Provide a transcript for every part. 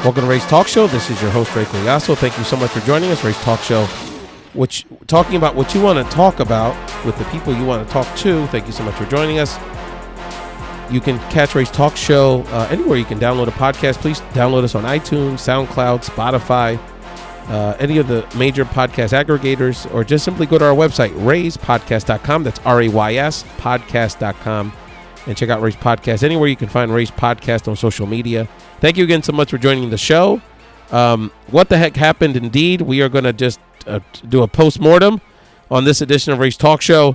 Welcome to Ray's Talk Show. This is your host, Ray Collazo. Thank you so much for joining us. Ray's Talk Show, which talking about what you want to talk about with the people you want to talk to. Thank you so much for joining us. You can catch Ray's Talk Show anywhere you can download a podcast. Please download us on iTunes, SoundCloud, Spotify, any of the major podcast aggregators, or just simply go to our website, rayspodcast.com. That's RAYS podcast.com. And check out Ray's Podcast anywhere you can find Ray's Podcast on social media. Thank you again so much for joining the show. What the heck happened indeed? We are going to just do a post-mortem on this edition of Ray's Talk Show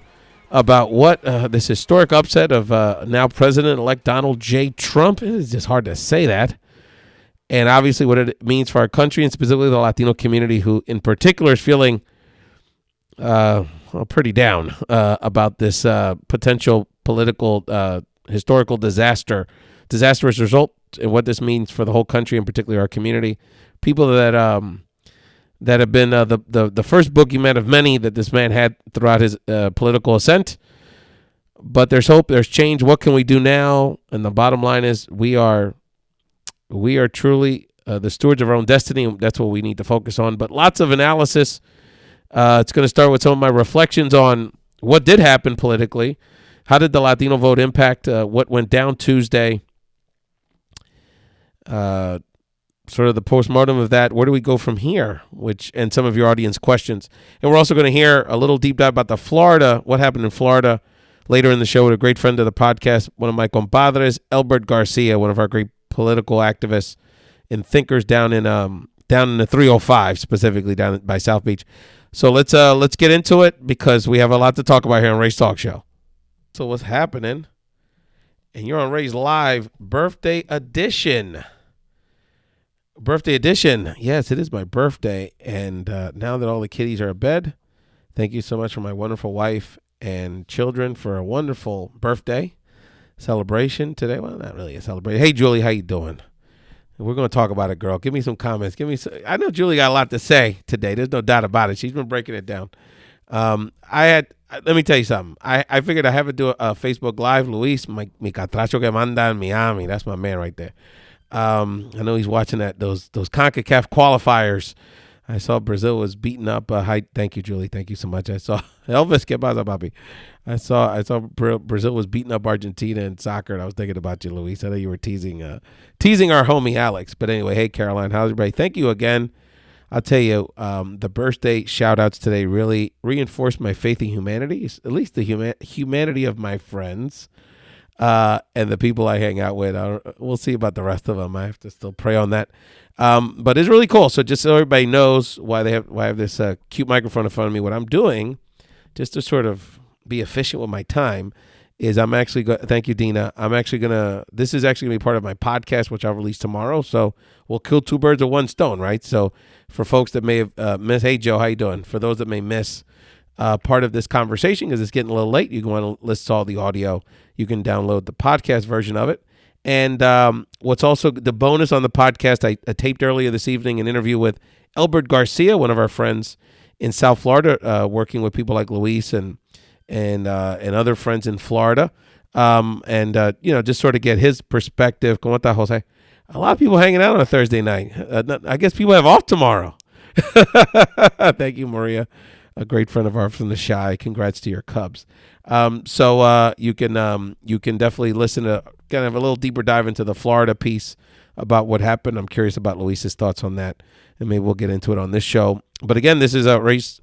about what this historic upset of now President Elect Donal J. Trump. It is just hard to say that. And obviously what it means for our country and specifically the Latino community, who in particular is feeling pretty down about this potential political historical disastrous result, and what this means for the whole country and particularly our community. People that have been the first boogeyman of many that this man had throughout his political ascent. But there's hope, there's change. What can we do now? And the bottom line is we are truly the stewards of our own destiny. That's what we need to focus on. But lots of analysis. It's going to start with some of my reflections on what did happen politically. How did the Latino vote impact what went down Tuesday? Sort of the postmortem of that. Where do we go from here? And some of your audience questions. And we're also going to hear a little deep dive about what happened in Florida later in the show with a great friend of the podcast, one of my compadres, Elbert Garcia, one of our great political activists and thinkers down in the 305, specifically down by South Beach. So let's get into it because we have a lot to talk about here on Ray's Talk Show. So what's happening? And you're on Ray's Live Birthday Edition. Yes, it is my birthday. And now that all the kiddies are in bed, thank you so much for my wonderful wife and children for a wonderful birthday celebration today. Well, not really a celebration. Hey, Julie, how you doing? We're going to talk about it, girl. Give me some comments. I know Julie got a lot to say today. There's no doubt about it. She's been breaking it down. Let me tell you something. I figured I have to do a Facebook Live. Luis, mi catracho que manda en Miami. That's my man right there. I know he's watching those CONCACAF qualifiers. I saw Brazil was beating up. Thank you, Julie. Thank you so much. I saw Elvis. ¿Qué pasa, papi? I saw Brazil was beating up Argentina in soccer, and I was thinking about you, Luis. I know you were teasing our homie Alex. But anyway, hey, Caroline, how's everybody? Thank you again. I'll tell you, the birthday shout-outs today really reinforced my faith in humanity, at least the humanity of my friends and the people I hang out with. We'll see about the rest of them. I have to still pray on that. But it's really cool. So just so everybody knows why I have this cute microphone in front of me, what I'm doing, just to sort of be efficient with my time, is I'm actually thank you, Dina. This is actually going to be part of my podcast, which I'll release tomorrow. So we'll kill two birds with one stone, right? So for folks that may have missed, hey, Joe, how you doing? For those that may miss part of this conversation, because it's getting a little late, you can want to listen to all the audio. You can download the podcast version of it. And what's also the bonus on the podcast, I taped earlier this evening an interview with Elbert Garcia, one of our friends in South Florida, working with people like Luis and other friends in Florida, just sort of get his perspective. ¿Cómo está, Jose? A lot of people hanging out on a Thursday night. I guess people have off tomorrow. Thank you, Maria, a great friend of ours from the Chi. Congrats to your Cubs. So you can definitely listen to kind of a little deeper dive into the Florida piece about what happened. I'm curious about Luis's thoughts on that, and maybe we'll get into it on this show. But again, this is a Ray's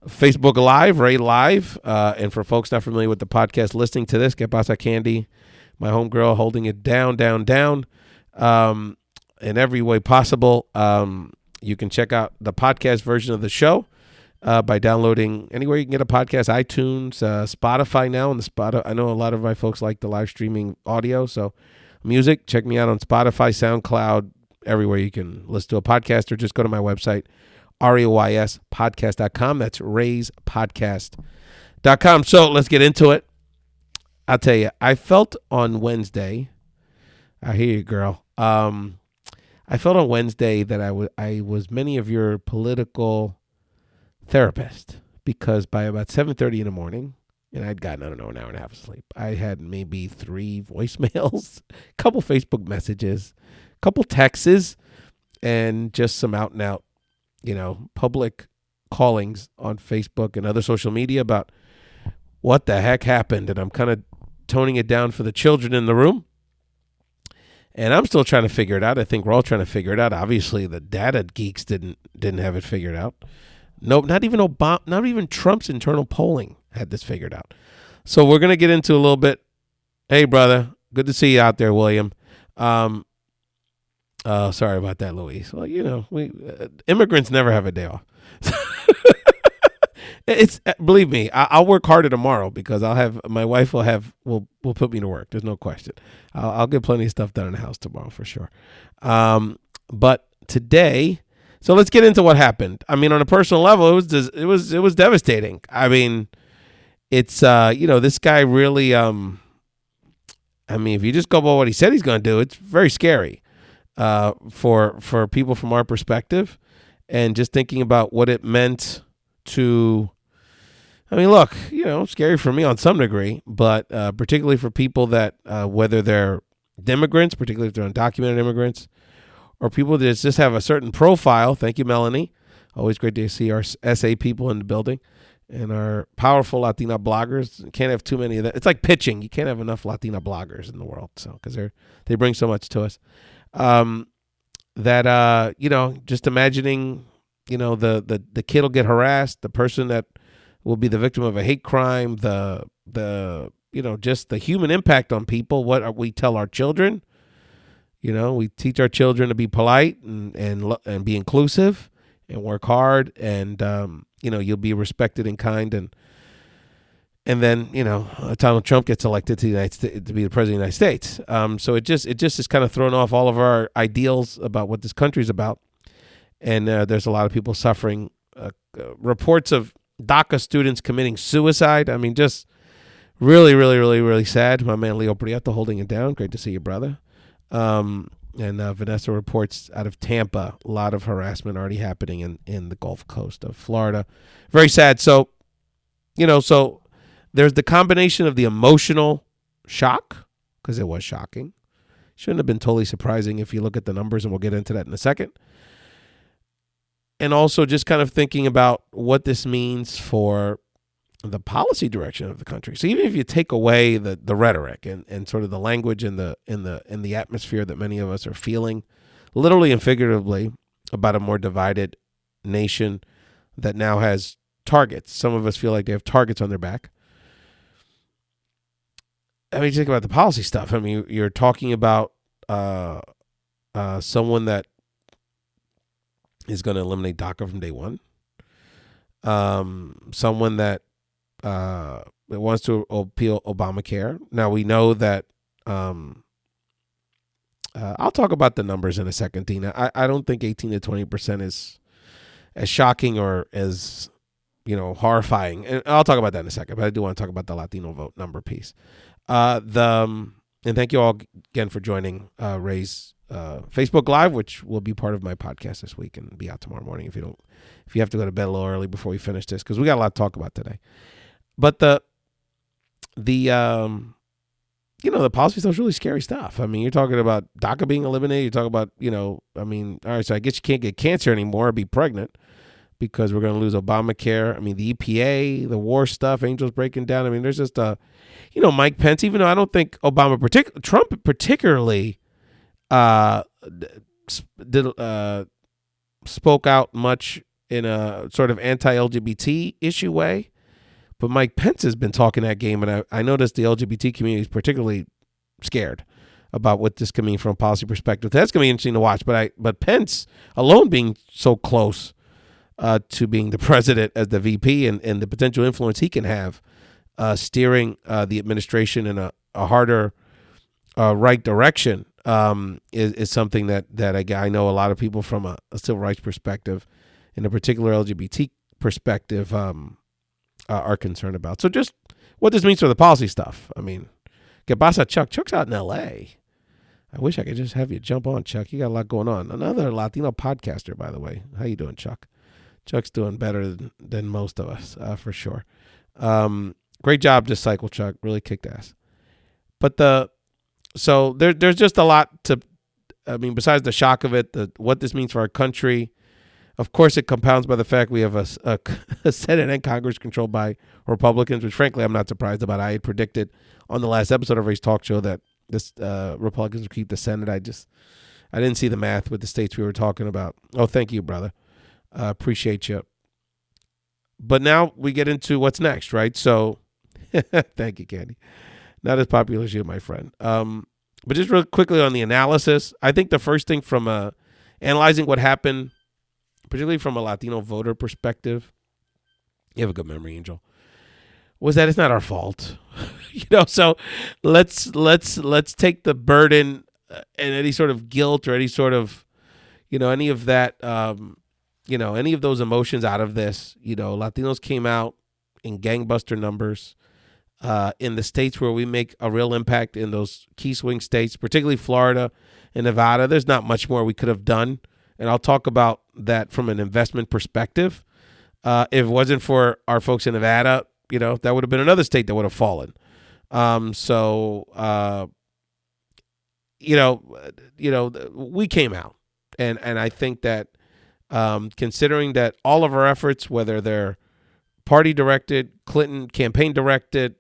Facebook Live, Ray Live, and for folks not familiar with the podcast, listening to this, Que Pasa Candy, my homegirl, holding it down, in every way possible. You can check out the podcast version of the show by downloading anywhere you can get a podcast, iTunes, Spotify now. I know a lot of my folks like the live streaming audio, so music, check me out on Spotify, SoundCloud, everywhere you can listen to a podcast, or just go to my website, RAYSpodcast.com. That's rayspodcast.com. So let's get into it. I'll tell you, I felt on Wednesday, I hear you, girl. I felt on Wednesday that I was many of your political therapists, because by about 7:30 in the morning, and I'd gotten, I don't know, an hour and a half of sleep, I had maybe 3 voicemails, a couple Facebook messages, a couple texts, and just some out and out, public callings on Facebook and other social media about what the heck happened. And I'm kind of toning it down for the children in the room. And I'm still trying to figure it out. I think we're all trying to figure it out. Obviously, the data geeks didn't have it figured out. Nope, not even Obama, not even Trump's internal polling had this figured out. So we're going to get into a little bit. Hey, brother, good to see you out there, William. Sorry about that, Luis. Well, we immigrants never have a day off. It's believe me, I'll work harder tomorrow because my wife will put me to work. There's no question. I'll get plenty of stuff done in the house tomorrow for sure. But today, so let's get into what happened. I mean, on a personal level, it was devastating. I mean, it's this guy really. I mean, if you just go by what he said he's going to do, it's very scary for people from our perspective, and just thinking about what it meant to. I mean, look, scary for me on some degree, but particularly for people that, whether they're immigrants, particularly if they're undocumented immigrants, or people that just have a certain profile. Thank you, Melanie. Always great to see our SA people in the building and our powerful Latina bloggers. Can't have too many of that. It's like pitching. You can't have enough Latina bloggers in the world, so because they bring so much to us. Just imagining, the kid will get harassed, the person that will be the victim of a hate crime, just the human impact on people. What we tell our children, we teach our children to be polite and be inclusive and work hard, and you'll be respected and kind, and then Donald Trump gets elected to the United States to be the president of the United States. So it just is kind of thrown off all of our ideals about what this country's about, and there's a lot of people suffering. Reports of DACA students committing suicide. I mean, just really, really, really, really sad. My man Leo Prieto holding it down. Great to see you, brother. And Vanessa reports out of Tampa, a lot of harassment already happening in the Gulf Coast of Florida. Very sad. So, so there's the combination of the emotional shock, because it was shocking. Shouldn't have been totally surprising if you look at the numbers, and we'll get into that in a second. And also just kind of thinking about what this means for the policy direction of the country. So even if you take away the rhetoric and sort of the language and the atmosphere that many of us are feeling, literally and figuratively, about a more divided nation that now has targets. Some of us feel like they have targets on their back. I mean, think about the policy stuff. I mean, you're talking about someone that is going to eliminate DACA from day one. Someone that wants to appeal Obamacare. Now, we know that I'll talk about the numbers in a second, Dina. I don't think 18 to 20% is as shocking or as, horrifying. And I'll talk about that in a second, but I do want to talk about the Latino vote number piece. And thank you all again for joining Ray's Facebook Live, which will be part of my podcast this week and be out tomorrow morning if you have to go to bed a little early before we finish this, because we got a lot to talk about today. But the policy stuff is really scary stuff. I mean, you're talking about DACA being eliminated. You're talking about, all right, so I guess you can't get cancer anymore or be pregnant because we're going to lose Obamacare. I mean, the EPA, the war stuff, angels breaking down. I mean, there's just Mike Pence, even though I don't think Trump particularly spoke out much in a sort of anti-LGBT issue way, but Mike Pence has been talking that game, and I noticed the LGBT community is particularly scared about what this can mean from a policy perspective. That's going to be interesting to watch, but Pence alone being so close to being the president as the VP and the potential influence he can have steering the administration in a harder right direction is something that I know a lot of people from a civil rights perspective, in a particular LGBT perspective, are concerned about. So just what this means for the policy stuff. I mean, que pasa, Chuck? Chuck's out in L.A. I wish I could just have you jump on, Chuck. You got a lot going on. Another Latino podcaster, by the way. How you doing, Chuck? Chuck's doing better than most of us, for sure. Great job this cycle, Chuck. Really kicked ass. But so there's just a lot to I mean, besides the shock of it, what this means for our country, of course, it compounds by the fact we have a Senate and Congress controlled by Republicans, which frankly I'm not surprised about. I had predicted on the last episode of Ray's talk show that this Republicans would keep the Senate. I didn't see the math with the states we were talking about. Oh, thank you, brother. Appreciate you. But now we get into what's next, right? So, thank you, Candy. Not as popular as you, my friend. But just real quickly on the analysis, I think the first thing from analyzing what happened, particularly from a Latino voter perspective, you have a good memory, Angel, was that it's not our fault. So let's take the burden and any sort of guilt or any sort of, any of that, any of those emotions out of this. Latinos came out in gangbuster numbers in the states where we make a real impact, in those key swing states, particularly Florida and Nevada. There's not much more we could have done. And I'll talk about that from an investment perspective. If it wasn't for our folks in Nevada, that would have been another state that would have fallen. We came out. And I think that considering that all of our efforts, whether they're party-directed, Clinton campaign-directed,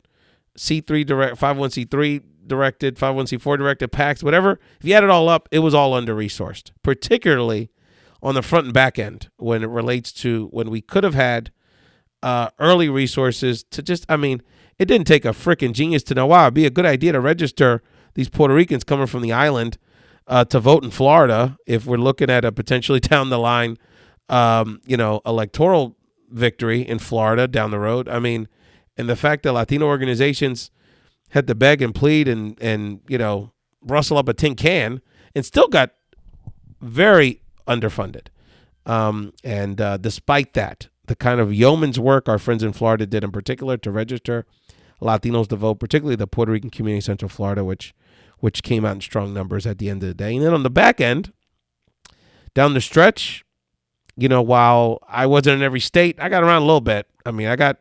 C3 direct, 501c3 directed, 501c4 directed, PACs, whatever, if you add it all up, it was all under-resourced, particularly on the front and back end when it relates to when we could have had early resources to it didn't take a freaking genius to know, wow, it'd be a good idea to register these Puerto Ricans coming from the island to vote in Florida if we're looking at a potentially down the line, electoral victory in Florida down the road. And the fact that Latino organizations had to beg and plead and rustle up a tin can and still got very underfunded. Despite that, the kind of yeoman's work our friends in Florida did in particular to register Latinos to vote, particularly the Puerto Rican community in Central Florida, which came out in strong numbers at the end of the day. And then on the back end, down the stretch, while I wasn't in every state, I got around a little bit. I got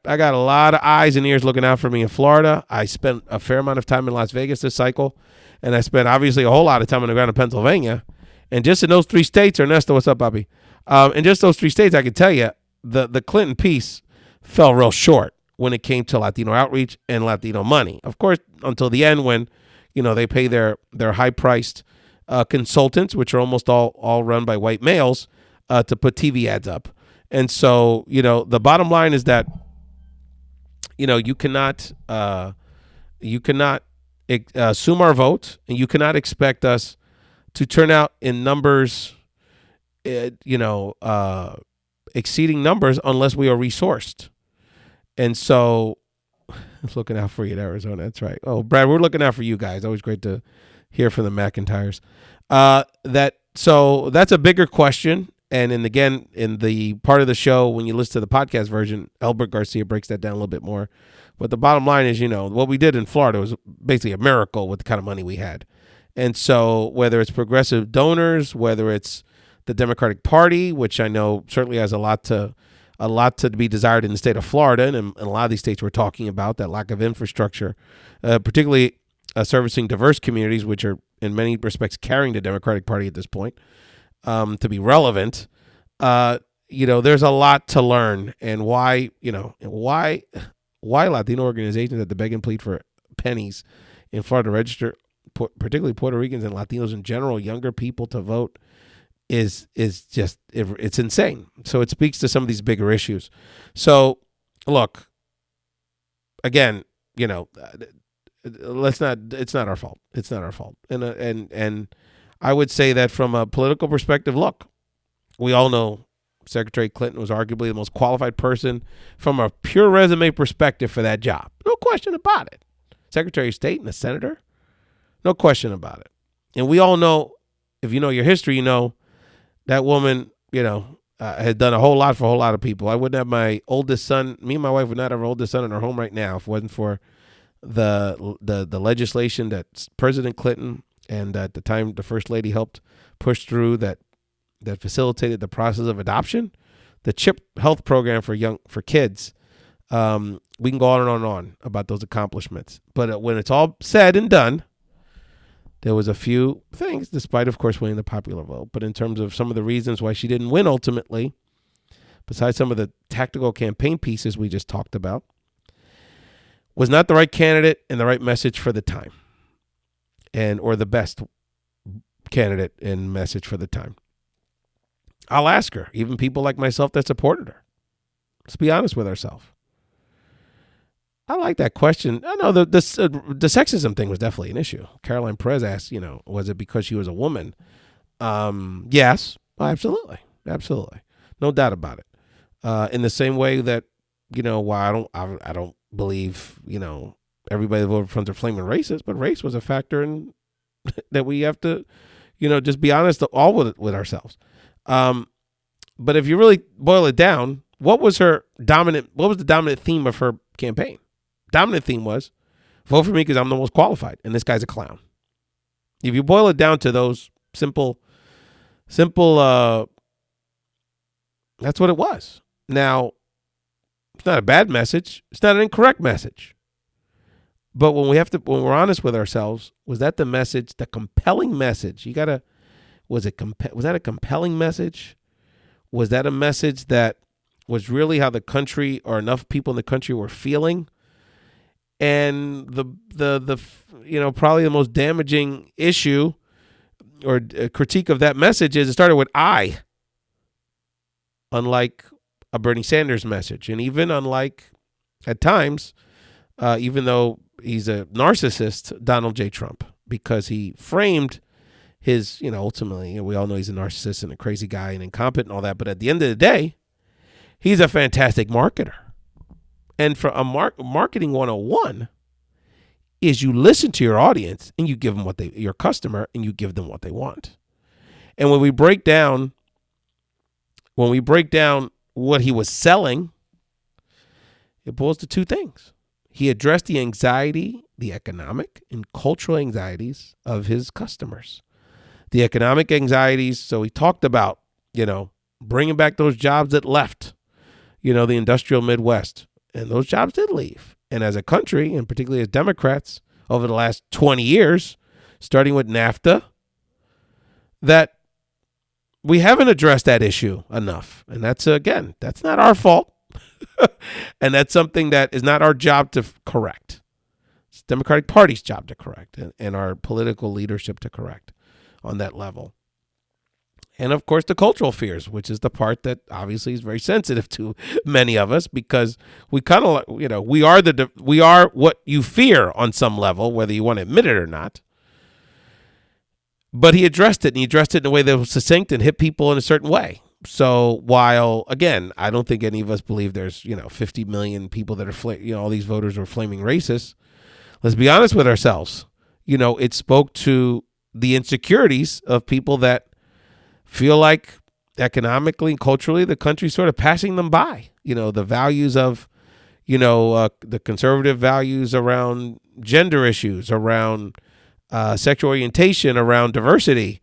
a lot of eyes and ears looking out for me in Florida. I spent a fair amount of time in Las Vegas this cycle, and I spent obviously a whole lot of time on the ground in Pennsylvania. And just in those 3 states, Ernesto, what's up, Bobby? In just those 3 states, I can tell you the Clinton piece fell real short when it came to Latino outreach and Latino money. Of course, until the end when, they pay their high-priced consultants, which are almost all run by white males, to put TV ads up. And so, the bottom line is that, you cannot assume our vote, and you cannot expect us to turn out in numbers, exceeding numbers unless we are resourced. And so, looking out for you in Arizona. That's right. Oh, Brad, we're looking out for you guys. Always great to hear from the McIntyres. So that's a bigger question. And again, in the part of the show, when you listen to the podcast version, Elbert Garcia breaks that down a little bit more. But the bottom line is, what we did in Florida was basically a miracle with the kind of money we had. And so whether it's progressive donors, whether it's the Democratic Party, which I know certainly has a lot to be desired in the state of Florida, and a lot of these states we're talking about, that lack of infrastructure, particularly servicing diverse communities, which are in many respects carrying the Democratic Party at this point, to be relevant. There's a lot to learn, and why Latino organizations have to beg and plead for pennies in Florida to register, particularly Puerto Ricans and Latinos in general, younger people to vote, is just, it's insane. So it speaks to some of these bigger issues. So look, again, it's not our fault. It's not our fault. And I would say that from a political perspective, look, we all know Secretary Clinton was arguably the most qualified person from a pure resume perspective for that job. No question about it. Secretary of State and a senator, no question about it. And we all know, if you know your history, that woman, had done a whole lot for a whole lot of people. I wouldn't have my oldest son, me and my wife would not have our oldest son in our home right now if it wasn't for the legislation that President Clinton and at the time the First Lady helped push through that facilitated the process of adoption, the CHIP health program for kids. We can go on and on and on about those accomplishments. But when it's all said and done, There was a few things, despite, of course, winning the popular vote. But in terms of some of the reasons why she didn't win ultimately, besides some of the tactical campaign pieces we just talked about, was not the right candidate and the right message for the time, or the best candidate and message for the time. I'll ask her, even people like myself that supported her. Let's be honest with ourselves. I like that question. I know the sexism thing was definitely an issue. Caroline Perez asked, was it because she was a woman? Yes, absolutely, no doubt about it. In the same way that why I don't believe everybody that voted for Trump are flaming racist, but race was a factor in that we have to just be honest all with ourselves. But if you really boil it down, what was the dominant theme of her campaign? Dominant theme was, vote for me because I'm the most qualified, and this guy's a clown. If you boil it down to those simple, that's what it was. Now, it's not a bad message. It's not an incorrect message. But when we're honest with ourselves, was that the message, the compelling message? Was that a compelling message? Was that a message that was really how the country or enough people in the country were feeling? And the probably the most damaging issue or critique of that message is it started with I, unlike a Bernie Sanders message. And even unlike, at times, even though he's a narcissist, Donald J. Trump, because he framed his, ultimately, we all know he's a narcissist and a crazy guy and incompetent and all that. But at the end of the day, he's a fantastic marketer. And for a marketing 101 is you listen to your audience and you give them your customer, and you give them what they want. And when we break down what he was selling, it boils to two things. He addressed the anxiety, the economic and cultural anxieties of his customers. The economic anxieties, so he talked about, bringing back those jobs that left, the industrial Midwest. And those jobs did leave. And as a country, and particularly as Democrats, over the last 20 years, starting with NAFTA, that we haven't addressed that issue enough. And that's not our fault. And that's something that is not our job to correct. It's the Democratic Party's job to correct, and our political leadership to correct on that level. And of course, the cultural fears, which is the part that obviously is very sensitive to many of us, because we kind of, we are what you fear on some level, whether you want to admit it or not. But he addressed it, and he addressed it in a way that was succinct and hit people in a certain way. So while, again, I don't think any of us believe there's, 50 million people that are, all these voters are flaming racists. Let's be honest with ourselves. It spoke to the insecurities of people that feel like economically and culturally the country's sort of passing them by. The values of, the conservative values around gender issues, around sexual orientation, around diversity.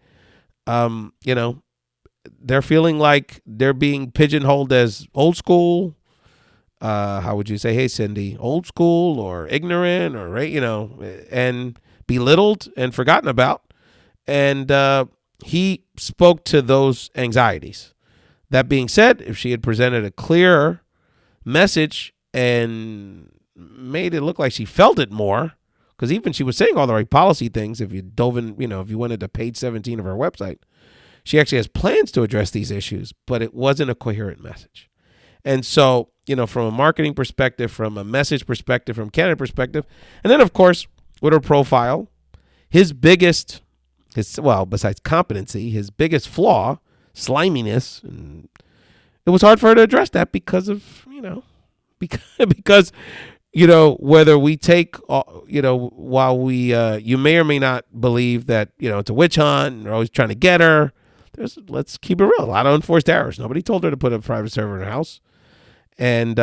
They're feeling like they're being pigeonholed as old school. How would you say, hey, Cindy, old school or ignorant or, and belittled and forgotten about. And he spoke to those anxieties. That being said, if she had presented a clearer message and made it look like she felt it more, because even she was saying all the right policy things, if you dove in, if you went into page 17 of her website, she actually has plans to address these issues, but it wasn't a coherent message. And so, from a marketing perspective, from a message perspective, from a candidate perspective, and then, of course, with her profile, besides competency, his biggest flaw, sliminess, and it was hard for her to address that because of, because whether we take, while we, you may or may not believe that, it's a witch hunt and they're always trying to get her. Let's keep it real. A lot of unforced errors. Nobody told her to put a private server in her house. And,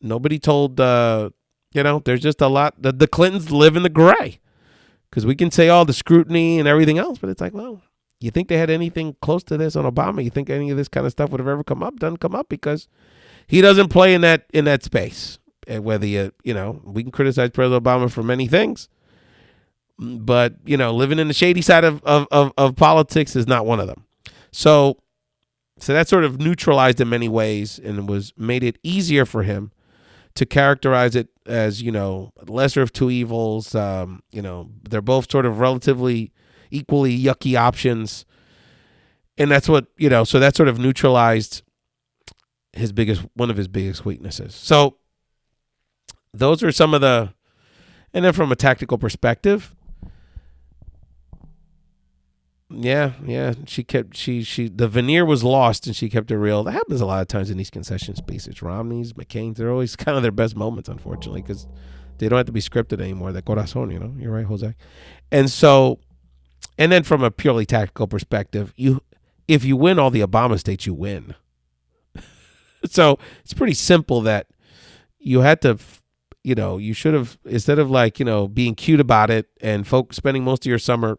nobody told, there's just a lot. The Clintons live in the gray. Because we can say all the scrutiny and everything else, but it's like, well, you think they had anything close to this on Obama? You think any of this kind of stuff would have ever come up? Doesn't come up because he doesn't play in that space. And whether we can criticize President Obama for many things, But, living in the shady side of politics is not one of them. So that sort of neutralized in many ways and made it easier for him to characterize it as, lesser of two evils. They're both sort of relatively equally yucky options. And that's what, so that sort of neutralized one of his biggest weaknesses. So those are some of and then from a tactical perspective, yeah, the veneer was lost and she kept it real. That happens a lot of times in these concession speeches. Romney's, McCain's, they're always kind of their best moments, unfortunately, because they don't have to be scripted anymore. The corazon, you're right, Jose. And so, and then from a purely tactical perspective, if you win all the Obama states, you win. So it's pretty simple that you had to, you should have, instead of being cute about it and spending most of your summer,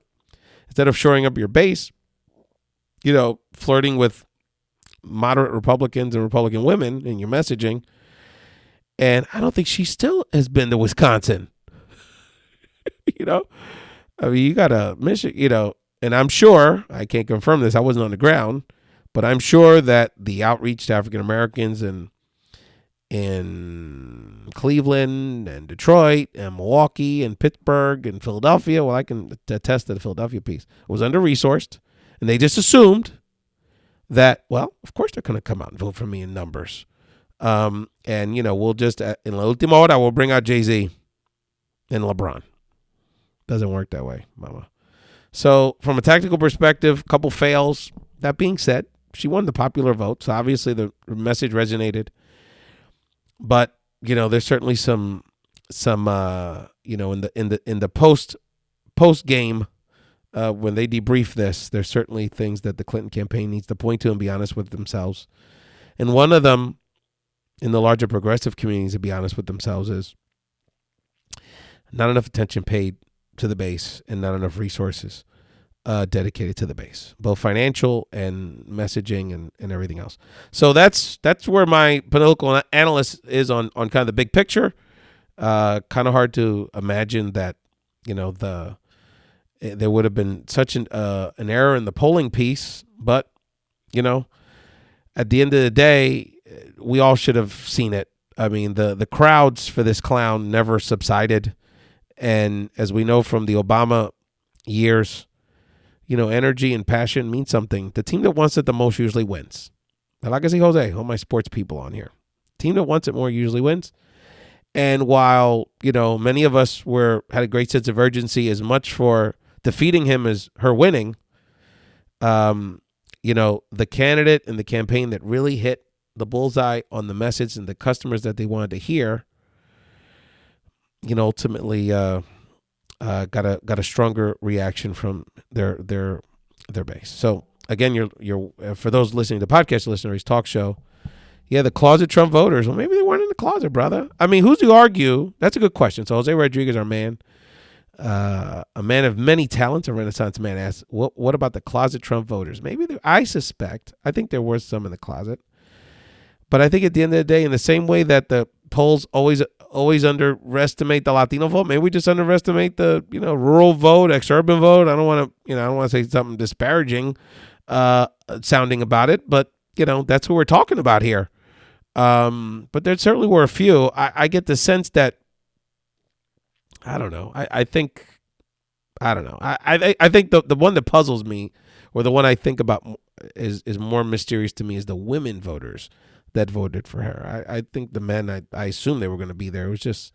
instead of shoring up your base, flirting with moderate Republicans and Republican women in your messaging. And I don't think she still has been to Wisconsin. I mean, you got to Michigan, and I'm sure, I can't confirm this, I wasn't on the ground, but I'm sure that the outreach to African Americans in Cleveland and Detroit and Milwaukee and Pittsburgh and Philadelphia, well, I can attest to the Philadelphia piece, was under-resourced, and they just assumed that, well, of course they're going to come out and vote for me in numbers. And, we'll just, in la última hora, we'll bring out Jay-Z and LeBron. Doesn't work that way, mama. So from a tactical perspective, a couple fails. That being said, she won the popular vote, so obviously the message resonated. But there's certainly some in the post game when they debrief this, there's certainly things that the Clinton campaign needs to point to and be honest with themselves. And one of them, in the larger progressive communities, to be honest with themselves, is not enough attention paid to the base and not enough resources dedicated to the base, both financial and messaging and everything else. So that's where my political analyst is on kind of the big picture. Kind of hard to imagine that, there would have been such an error in the polling piece, but, at the end of the day, we all should have seen it. I mean, the crowds for this clown never subsided. And as we know from the Obama years, energy and passion mean something. The team that wants it the most usually wins. And like I say, Jose, all my sports people on here. Team that wants it more usually wins. And while, many of us had a great sense of urgency as much for defeating him as her winning, the candidate and the campaign that really hit the bullseye on the message and the customers that they wanted to hear, ultimately got a stronger reaction from their base. So again, you're for those listening to podcast listeners, talk show. Yeah, the closet Trump voters. Well, maybe they weren't in the closet, brother. I mean, who's to argue? That's a good question. So Jose Rodriguez, our man, a man of many talents, a Renaissance man, asks, what about the closet Trump voters? Maybe I think there were some in the closet. But I think at the end of the day, in the same way that the polls always underestimate the Latino vote, maybe we just underestimate the rural vote, ex-urban vote. I don't want to say something disparaging sounding about it, but that's who we're talking about here. But there certainly were a few. I get the sense that I don't know. I think the one that puzzles me, or the one I think about is more mysterious to me, is the women voters that voted for her. I think the men, I assume they were going to be there. It was just,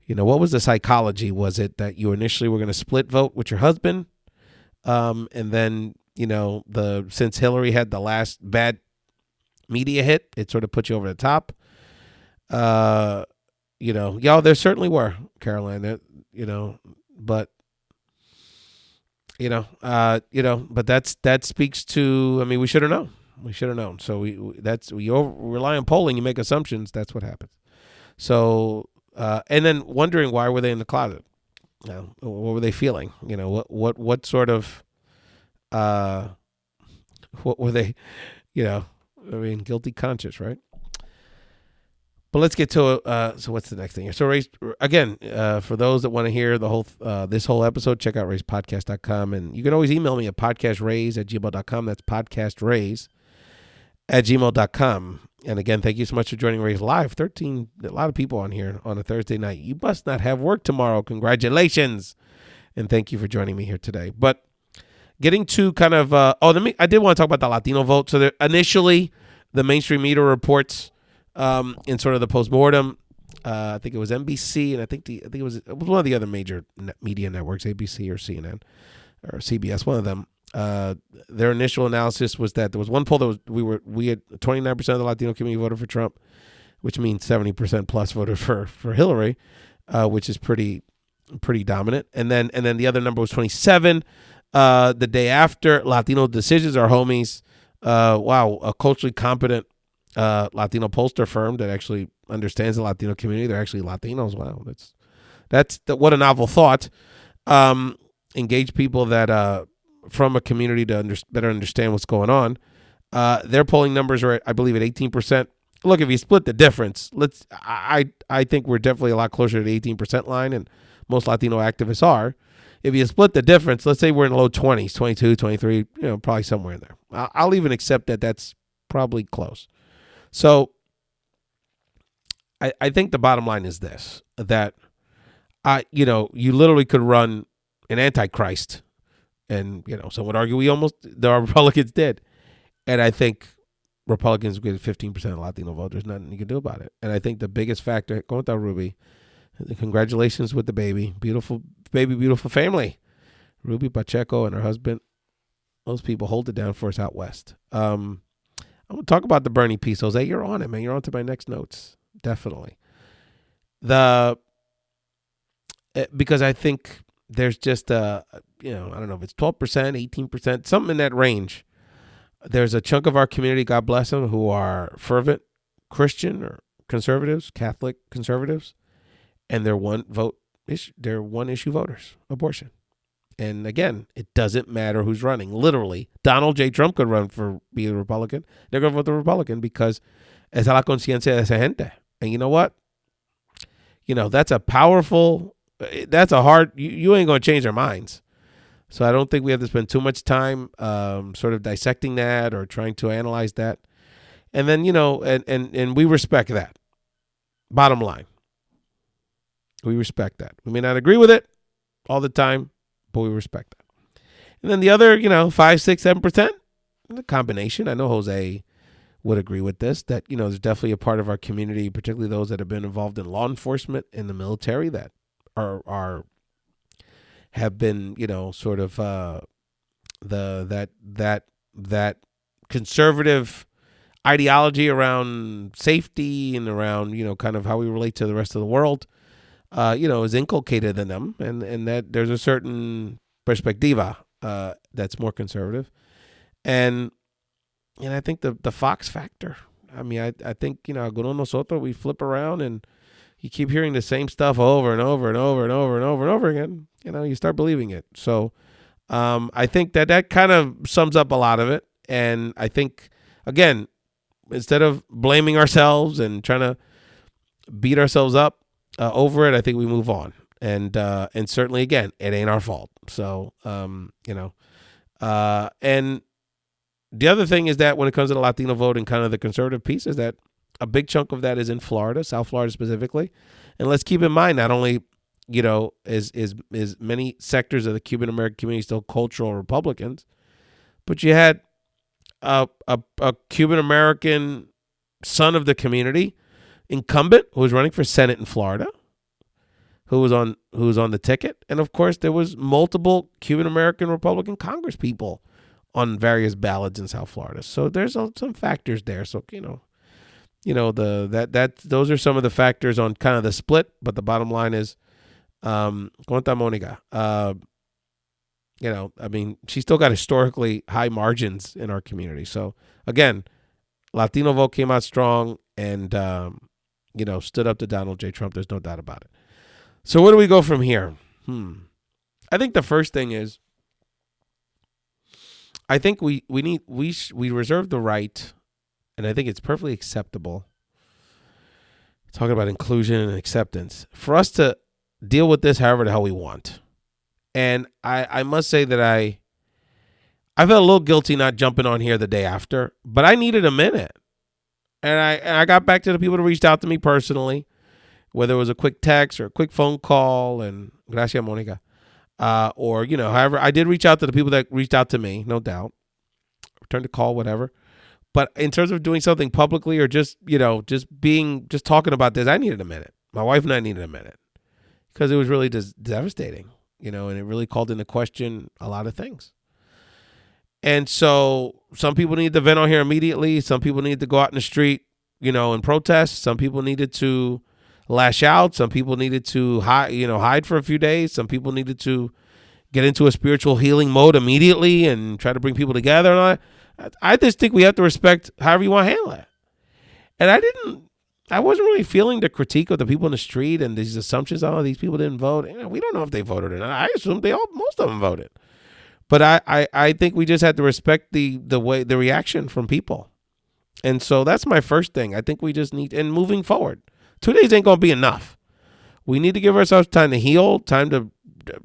what was the psychology? Was it that you initially were going to split vote with your husband? And then, since Hillary had the last bad media hit, it sort of put you over the top. There certainly were, Caroline, but that speaks to, I mean, we should have known. We should have known. So we rely on polling. You make assumptions. That's what happens. So and then wondering, why were they in the closet? What were they feeling? What sort of what were they? Guilty conscience, right? But let's get to so what's the next thing here? So Ray's, again, for those that want to hear the whole this whole episode, check out rayspodcast.com. And you can always email me at podcastrays@gmail.com. That's podcastrays@gmail.com. And again, thank you so much for joining Ray's Live. A lot of people on here on a Thursday night. You must not have work tomorrow. Congratulations. And thank you for joining me here today. But getting to kind of, I did want to talk about the Latino vote. So initially, the mainstream media reports in sort of the postmortem, I think it was NBC, and I think it was one of the other major media networks, ABC or CNN or CBS, one of them. Their initial analysis was that there was one poll that we had 29% of the Latino community voted for Trump, which means 70% plus voted for Hillary, which is pretty dominant. And then the other number was 27. The day after, Latino decisions are homies. Wow, a culturally competent Latino pollster firm that actually understands the Latino community. They're actually Latinos. Wow, that's what a novel thought. Engage people that from a community to better understand what's going on. Their polling numbers are, I believe, at 18%. Look, if you split the difference, I think we're definitely a lot closer to the 18% line, and most Latino activists are. If you split the difference, let's say we're in the low 20s, 22, 23, probably somewhere in there. I'll even accept that that's probably close. So I think the bottom line is this, that you literally could run an antichrist, and some would argue the Republicans did. And I think Republicans get 15% of Latino vote. There's nothing you can do about it. And I think the biggest factor, going with Ruby, congratulations with the baby. Beautiful baby, beautiful family. Ruby Pacheco and her husband. Those people hold it down for us out west. I'm going to talk about the Bernie piece. Jose, you're on it, man. You're on to my next notes. Definitely. Because I think there's just I don't know if it's 12%, 18%, something in that range. There's a chunk of our community, God bless them, who are fervent Christian or conservatives, Catholic conservatives. And they're one issue voters, abortion. And again, it doesn't matter who's running. Literally, Donald J. Trump could run for be a Republican. They're going to vote the Republican because esa la conciencia de esa gente. And you know what? That's a hard, you ain't going to change their minds. So I don't think we have to spend too much time sort of dissecting that or trying to analyze that. And then, and we respect that. Bottom line. We respect that. We may not agree with it all the time, but we respect that. And then the other, 5, 6, 7%, the combination. I know Jose would agree with this, that, there's definitely a part of our community, particularly those that have been involved in law enforcement and the military, that have been, sort of that conservative ideology around safety and around, kind of how we relate to the rest of the world. Is inculcated in them, and that there's a certain perspectiva that's more conservative, and I think the Fox factor. I mean, I think algunos nosotros, we flip around and you keep hearing the same stuff over and over and over and over and over and over again. You start believing it. So I think that kind of sums up a lot of it, and I think again, instead of blaming ourselves and trying to beat ourselves up over it, I think we move on, and certainly again, it ain't our fault. So and the other thing is that when it comes to the Latino vote and kind of the conservative piece, is that a big chunk of that is in Florida, South Florida specifically, and let's keep in mind not only is many sectors of the Cuban American community still cultural Republicans, but you had a Cuban American son of the community, incumbent, who was running for Senate in Florida, who was on the ticket, and of course there was multiple Cuban American Republican Congress people on various ballots in South Florida. So there's some factors there. So those are some of the factors on kind of the split. But the bottom line is, Conta Monica, I mean, she still got historically high margins in our community. So again, Latino vote came out strong and stood up to Donald J. Trump. There's no doubt about it. So where do we go from here? I think the first thing is, I think we reserve the right, and I think it's perfectly acceptable talking about inclusion and acceptance, for us to deal with this however the hell we want. And I must say that I felt a little guilty not jumping on here the day after, but I needed a minute. And I got back to the people that reached out to me personally, whether it was a quick text or a quick phone call, and gracias, Monica. Or, however, I did reach out to the people that reached out to me, no doubt. Returned the call, whatever. But in terms of doing something publicly or just talking about this, I needed a minute. My wife and I needed a minute because it was really just devastating, and it really called into question a lot of things. And so some people needed to vent on here immediately. Some people needed to go out in the street, and protest. Some people needed to lash out. Some people needed to hide for a few days. Some people needed to get into a spiritual healing mode immediately and try to bring people together. And I just think we have to respect however you want to handle it. And I wasn't really feeling the critique of the people in the street and these assumptions. Oh, these people didn't vote. We don't know if they voted or not. I assume most of them voted. But I think we just had to respect the reaction from people. And so that's my first thing. I think we just need, and moving forward, 2 days ain't going to be enough. We need to give ourselves time to heal, time to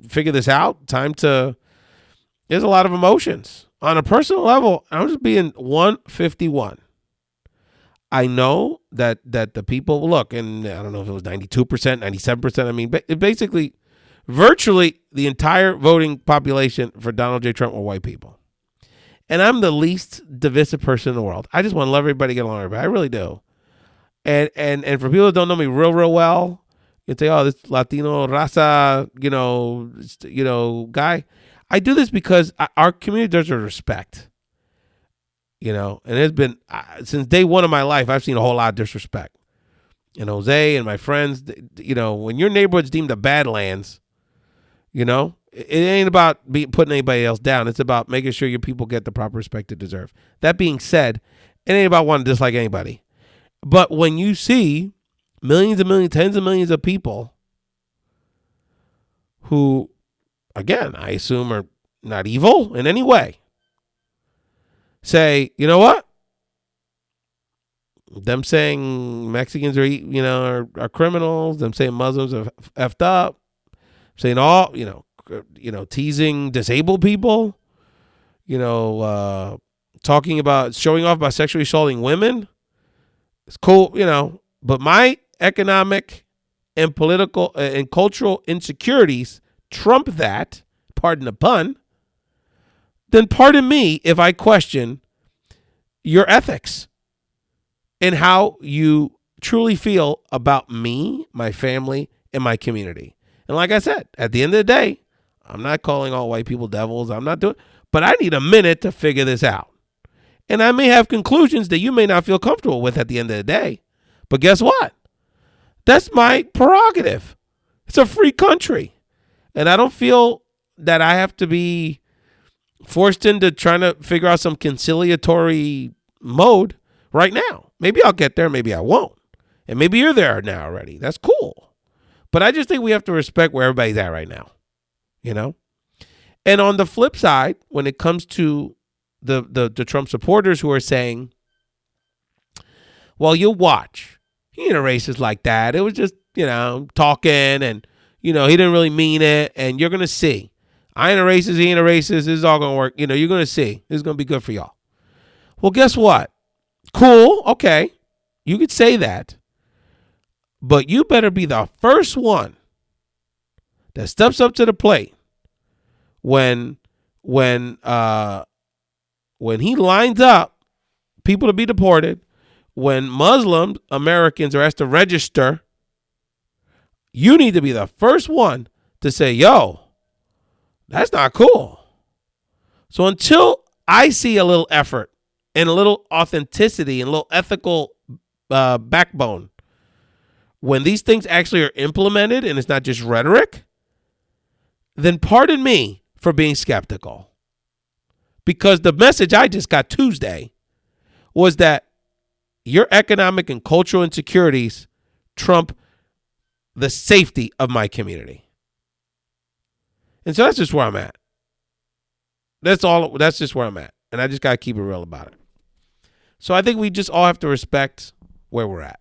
figure this out, there's a lot of emotions. On a personal level, I'm just being 151. I know that the people, look, and I don't know if it was 92%, 97%. I mean, basically, virtually the entire voting population for Donald J. Trump were white people. And I'm the least divisive person in the world. I just want to love everybody, get along with everybody. I really do. And for people that don't know me real well, you say, oh, this Latino raza, guy. I do this because our community deserves respect. And it's been, since day one of my life, I've seen a whole lot of disrespect. And Jose and my friends, when your neighborhood's deemed a Badlands, it ain't about putting anybody else down. It's about making sure your people get the proper respect they deserve. That being said, it ain't about wanting to dislike anybody. But when you see millions and millions, tens of millions of people who, again, I assume are not evil in any way, say, you know what? Them saying Mexicans are criminals, them saying Muslims are effed up, saying all, teasing disabled people, talking about showing off about sexually assaulting women. It's cool, but my economic and political and cultural insecurities trump that, pardon the pun, then pardon me if I question your ethics and how you truly feel about me, my family, and my community. And like I said, at the end of the day, I'm not calling all white people devils. I'm not doing, but I need a minute to figure this out. And I may have conclusions that you may not feel comfortable with at the end of the day. But guess what? That's my prerogative. It's a free country. And I don't feel that I have to be forced into trying to figure out some conciliatory mode right now. Maybe I'll get there, maybe I won't. And maybe you're there now already. That's cool. But I just think we have to respect where everybody's at right now. And on the flip side, when it comes to the Trump supporters who are saying, well, you'll watch. He ain't a racist like that. It was just, talking and, he didn't really mean it. And you're going to see. I ain't a racist. He ain't a racist. This is all going to work. You're going to see. This is going to be good for y'all. Well, guess what? Cool. Okay. You could say that. But you better be the first one that steps up to the plate when he lines up people to be deported, when Muslim Americans are asked to register, you need to be the first one to say, yo, that's not cool. So until I see a little effort and a little authenticity and a little ethical backbone, when these things actually are implemented and it's not just rhetoric, then pardon me for being skeptical. Because the message I just got Tuesday was that your economic and cultural insecurities trump the safety of my community. And so that's just where I'm at. That's just where I'm at. And I just got to keep it real about it. So I think we just all have to respect where we're at.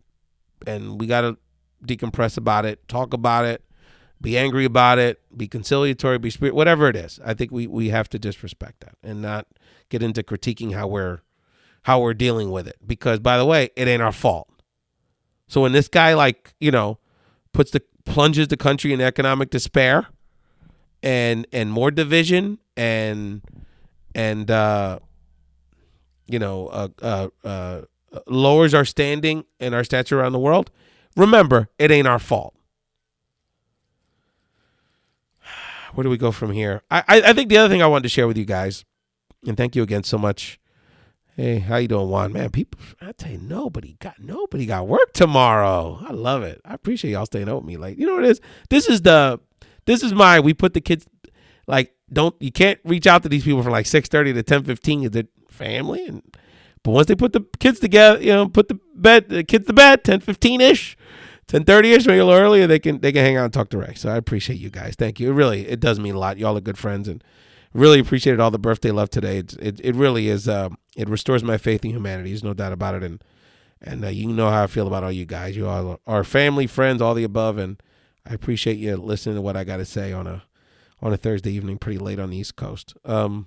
and we got to decompress about it, talk about it, be angry about it, be conciliatory, be spirit, whatever it is. I think we have to just respect that and not get into critiquing how we're dealing with it. Because, by the way, it ain't our fault. So when this guy, plunges the country in economic despair and more division and lowers our standing and our stature around the world, remember, it ain't our fault. Where do we go from here? I think the other thing I wanted to share with you guys, and thank you again so much. Hey, how you doing, Juan? Man, people, I tell you, nobody got work tomorrow. I love it. I appreciate y'all staying up with me. Like, you know what it is? We put the kids, you can't reach out to these people from 6:30 to 10:15 they're family. But once they put the kids together, put the kids to bed, 10:15-ish, 10:30-ish, maybe a little earlier, they can hang out and talk to Ray. So I appreciate you guys. Thank you. It does mean a lot. Y'all are good friends, and really appreciated all the birthday love today. It really is. It restores my faith in humanity. There's no doubt about it. And you know how I feel about all you guys. You all are family, friends, all the above. And I appreciate you listening to what I got to say on a Thursday evening, pretty late on the East Coast. Okay.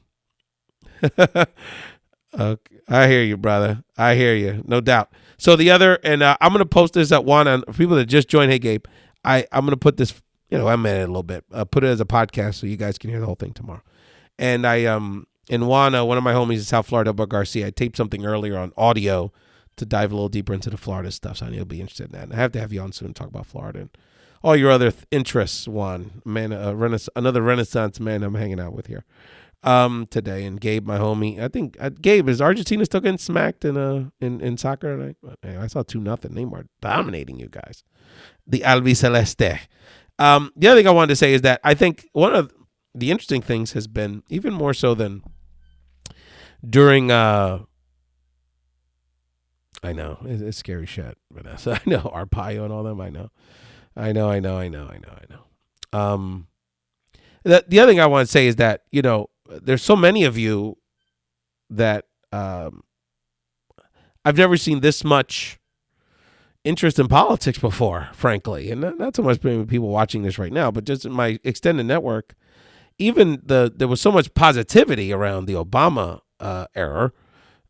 I hear you, brother. I hear you, no doubt. So the other, and I'm gonna post this at one on people that just joined. Hey, Gabe, I'm gonna put this. I made it a little bit. Put it as a podcast so you guys can hear the whole thing tomorrow. And in one of my homies in South Florida, Elbert Garcia, I taped something earlier on audio to dive a little deeper into the Florida stuff. So I know you'll be interested in that. And I have to have you on soon to talk about Florida and all your other interests. Juan, man, another Renaissance man I'm hanging out with here today. And Gabe, my homie, I think Gabe, is Argentina still getting smacked in soccer tonight? I saw 2-0. Neymar dominating you guys. The Albiceleste. The other thing I wanted to say is that I think one of the interesting things has been, even more so than during I know it's scary shit, Vanessa. I know Arpaio and all them. I know. The other thing I want to say is that there's so many of you that I've never seen this much interest in politics before, frankly, and not so much people watching this right now, but just in my extended network. Even there was so much positivity around the Obama era,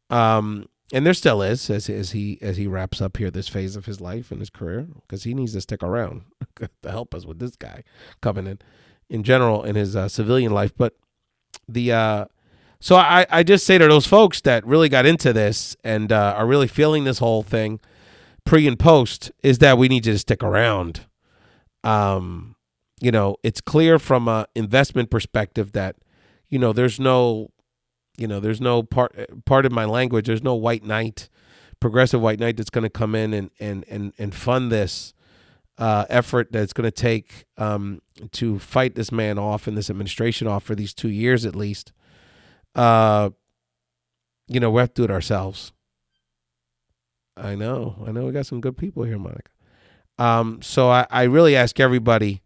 and there still is as he wraps up here this phase of his life and his career, because he needs to stick around to help us with this guy coming in general in his civilian life. But so I just say to those folks that really got into this and are really feeling this whole thing pre and post, is that we need you to stick around. It's clear from an investment perspective that, there's no part of my language. There's no white knight, progressive white knight that's going to come in and fund this effort that's going to take to fight this man off and this administration off for these 2 years at least. We have to do it ourselves. I know we got some good people here, Monica. So I really ask everybody,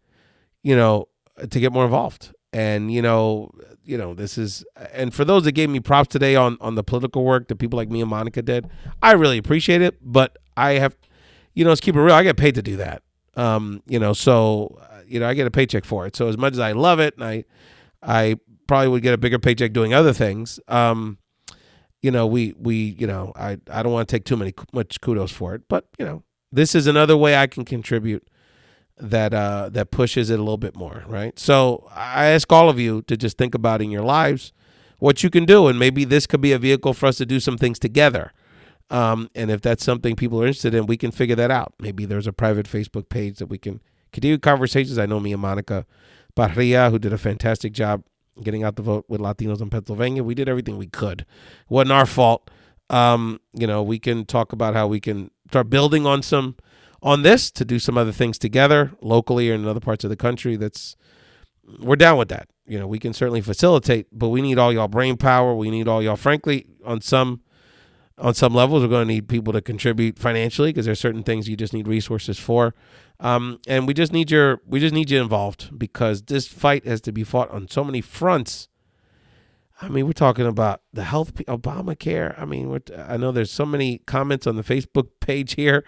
to get more involved. And, this is, and for those that gave me props today on the political work that people like me and Monica did, I really appreciate it. But I have, let's keep it real. I get paid to do that. So I get a paycheck for it. So as much as I love it, and I probably would get a bigger paycheck doing other things. I don't want to take much kudos for it, but this is another way I can contribute that pushes it a little bit more, right? So I ask all of you to just think about in your lives what you can do, and maybe this could be a vehicle for us to do some things together. And if that's something people are interested in, we can figure that out. Maybe there's a private Facebook page that we can continue conversations. I know me and Monica Parrilla, who did a fantastic job getting out the vote with Latinos in Pennsylvania. We did everything we could. It wasn't our fault. We can talk about how we can start building on this to do some other things together locally or in other parts of the country. We're down with that. We can certainly facilitate, but we need all y'all brain power. We need all y'all, frankly, on some levels, we're going to need people to contribute financially, because there's certain things you just need resources for. And we just need you involved, because this fight has to be fought on so many fronts. I mean, we're talking about the health, Obamacare. I mean, I know there's so many comments on the Facebook page here.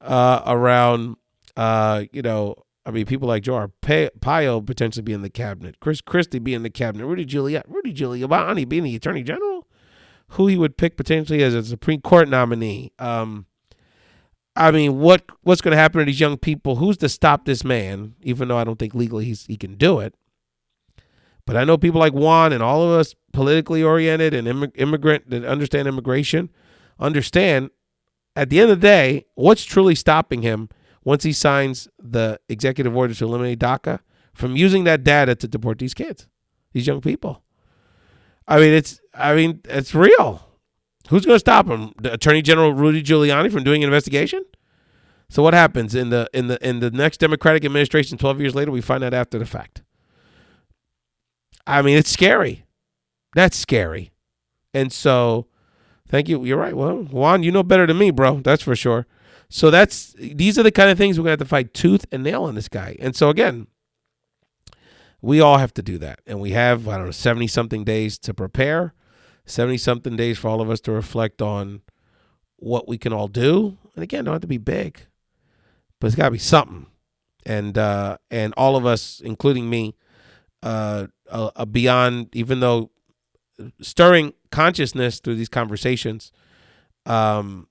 around, people like Joe Arpaio potentially be in the cabinet, Chris Christie be in the cabinet, Rudy Giuliani being the attorney general, who he would pick potentially as a Supreme Court nominee. What's going to happen to these young people? Who's to stop this man? Even though I don't think legally he can do it. But I know people like Juan and all of us politically oriented and immigrant that understand immigration, understand at the end of the day, what's truly stopping him once he signs the executive order to eliminate DACA from using that data to deport these kids, these young people. It's real. Who's going to stop him? The Attorney General Rudy Giuliani from doing an investigation? So what happens in the next Democratic administration 12 years later? We find out after the fact. It's scary. That's scary. And so, thank you. You're right. Well, Juan, you know better than me, bro. That's for sure. So these are the kind of things we're going to have to fight tooth and nail on this guy. And so again, we all have to do that. And we have, 70-something days to prepare, 70-something days for all of us to reflect on what we can all do. And again, don't have to be big, but it's got to be something. And all of us, including me, beyond, even though stirring consciousness through these conversations, is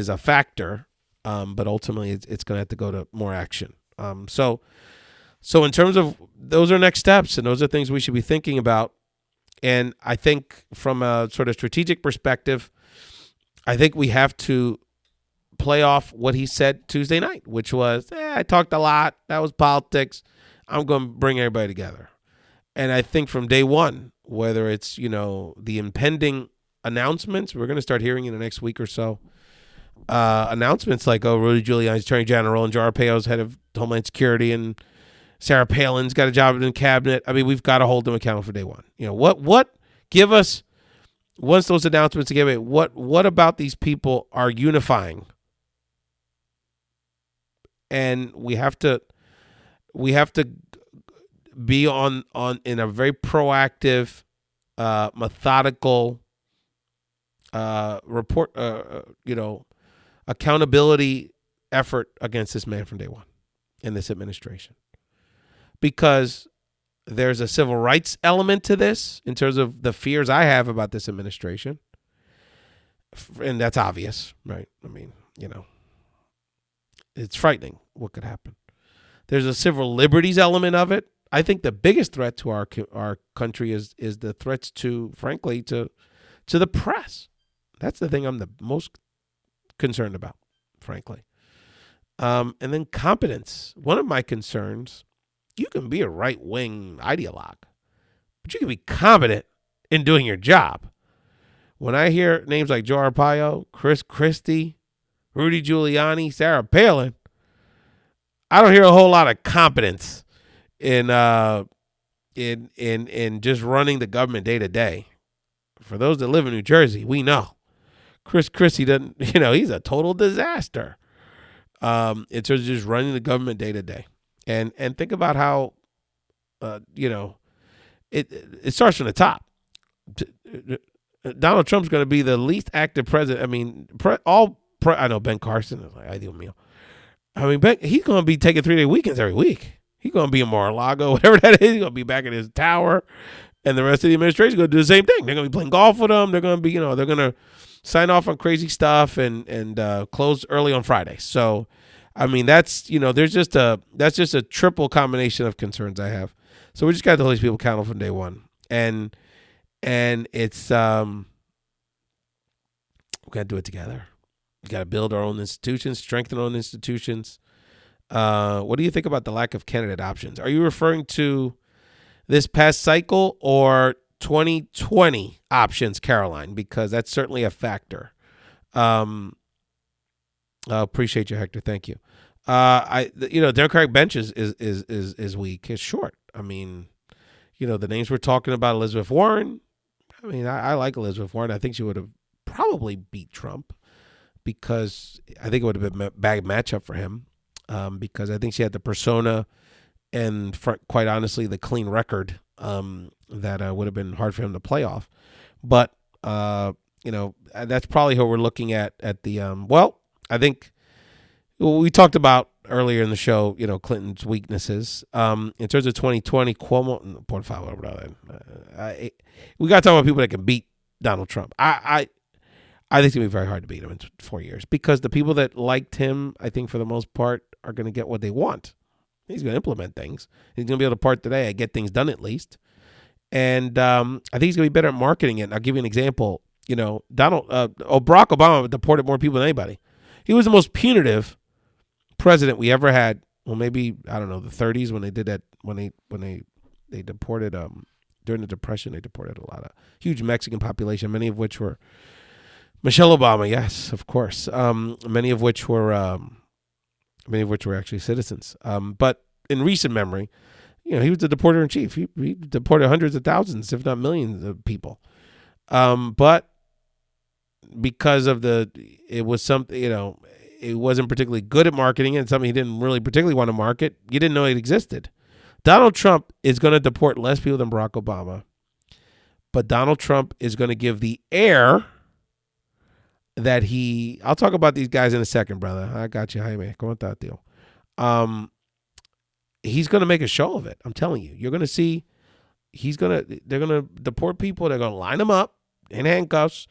a factor, but ultimately it's going to have to go to more action. So in terms of, those are next steps, and those are things we should be thinking about. And I think from a sort of strategic perspective, I think we have to play off what he said Tuesday night, which was, I talked a lot. That was politics. I'm going to bring everybody together. And I think from day one, whether it's, the impending announcements, we're going to start hearing in the next week or so, announcements like, Rudy Giuliani's attorney general and Joe Arpaio's head of Homeland Security and Sarah Palin's got a job in the cabinet. We've got to hold them accountable for day one. What give us, once those announcements are given, what about these people are unifying? And we have to be on in a very proactive, methodical, report, accountability effort against this man from day one in this administration. Because there's a civil rights element to this in terms of the fears I have about this administration. And that's obvious, right? It's frightening what could happen. There's a civil liberties element of it. I think the biggest threat to our country is the threats to, frankly, to the press. That's the thing I'm the most concerned about, frankly. And then competence. One of my concerns, you can be a right-wing ideologue, but you can be competent in doing your job. When I hear names like Joe Arpaio, Chris Christie, Rudy Giuliani, Sarah Palin, I don't hear a whole lot of competence in just running the government day to day. For those that live in New Jersey, we know Chris Christie doesn't. He's a total disaster. In terms of just running the government day to day, and think about how, it starts from the top. Donald Trump's going to be the least active president. I know Ben Carson is like ideal meal. He's going to be taking 3-day weekends every week. He's going to be in Mar-a-Lago, whatever that is. He's going to be back in his tower. And the rest of the administration is going to do the same thing. They're going to be playing golf with him. They're going to be, they're going to sign off on crazy stuff and close early on Friday. So, that's, that's just a triple combination of concerns I have. So we just got to hold these people accountable from day one. And it's, we got to do it together. We got to build our own institutions, strengthen our own institutions. What do you think about the lack of candidate options? Are you referring to this past cycle or 2020 options, Caroline? Because that's certainly a factor. I appreciate you, Hector. Thank you. Democratic bench is weak. It's short. The names we're talking about, Elizabeth Warren. I like Elizabeth Warren. I think she would have probably beat Trump because I think it would have been a bad matchup for him. Because I think she had the persona and, quite honestly, the clean record that would have been hard for him to play off. But, that's probably who we're looking at the I think we talked about earlier in the show, Clinton's weaknesses. In terms of 2020, Cuomo, por favor, brother. We got to talk about people that can beat Donald Trump. I think it's going to be very hard to beat him in 4 years because the people that liked him, I think for the most part, are going to get what they want. He's going to implement things. He's going to be able to part today. Get things done at least. And I think he's going to be better at marketing it. And I'll give you an example. Barack Obama deported more people than anybody. He was the most punitive president we ever had. Well, maybe, I don't know, the 30s when they did that, when they deported, during the Depression, they deported a lot of huge Mexican population, many of which were Michelle Obama, yes, of course. Many of which were actually citizens. But in recent memory, he was the deporter in chief. He deported hundreds of thousands, if not millions of people. But because of it was something, it wasn't particularly good at marketing and something he didn't really particularly want to market. You didn't know it existed. Donald Trump is going to deport less people than Barack Obama, but Donald Trump is going to give the air that I'll talk about these guys in a second, brother. I got you, Jaime. ¿Cómo está, tío? He's going to make a show of it. I'm telling you. You're going to see they're going to deport people. They're going to line them up in handcuffs,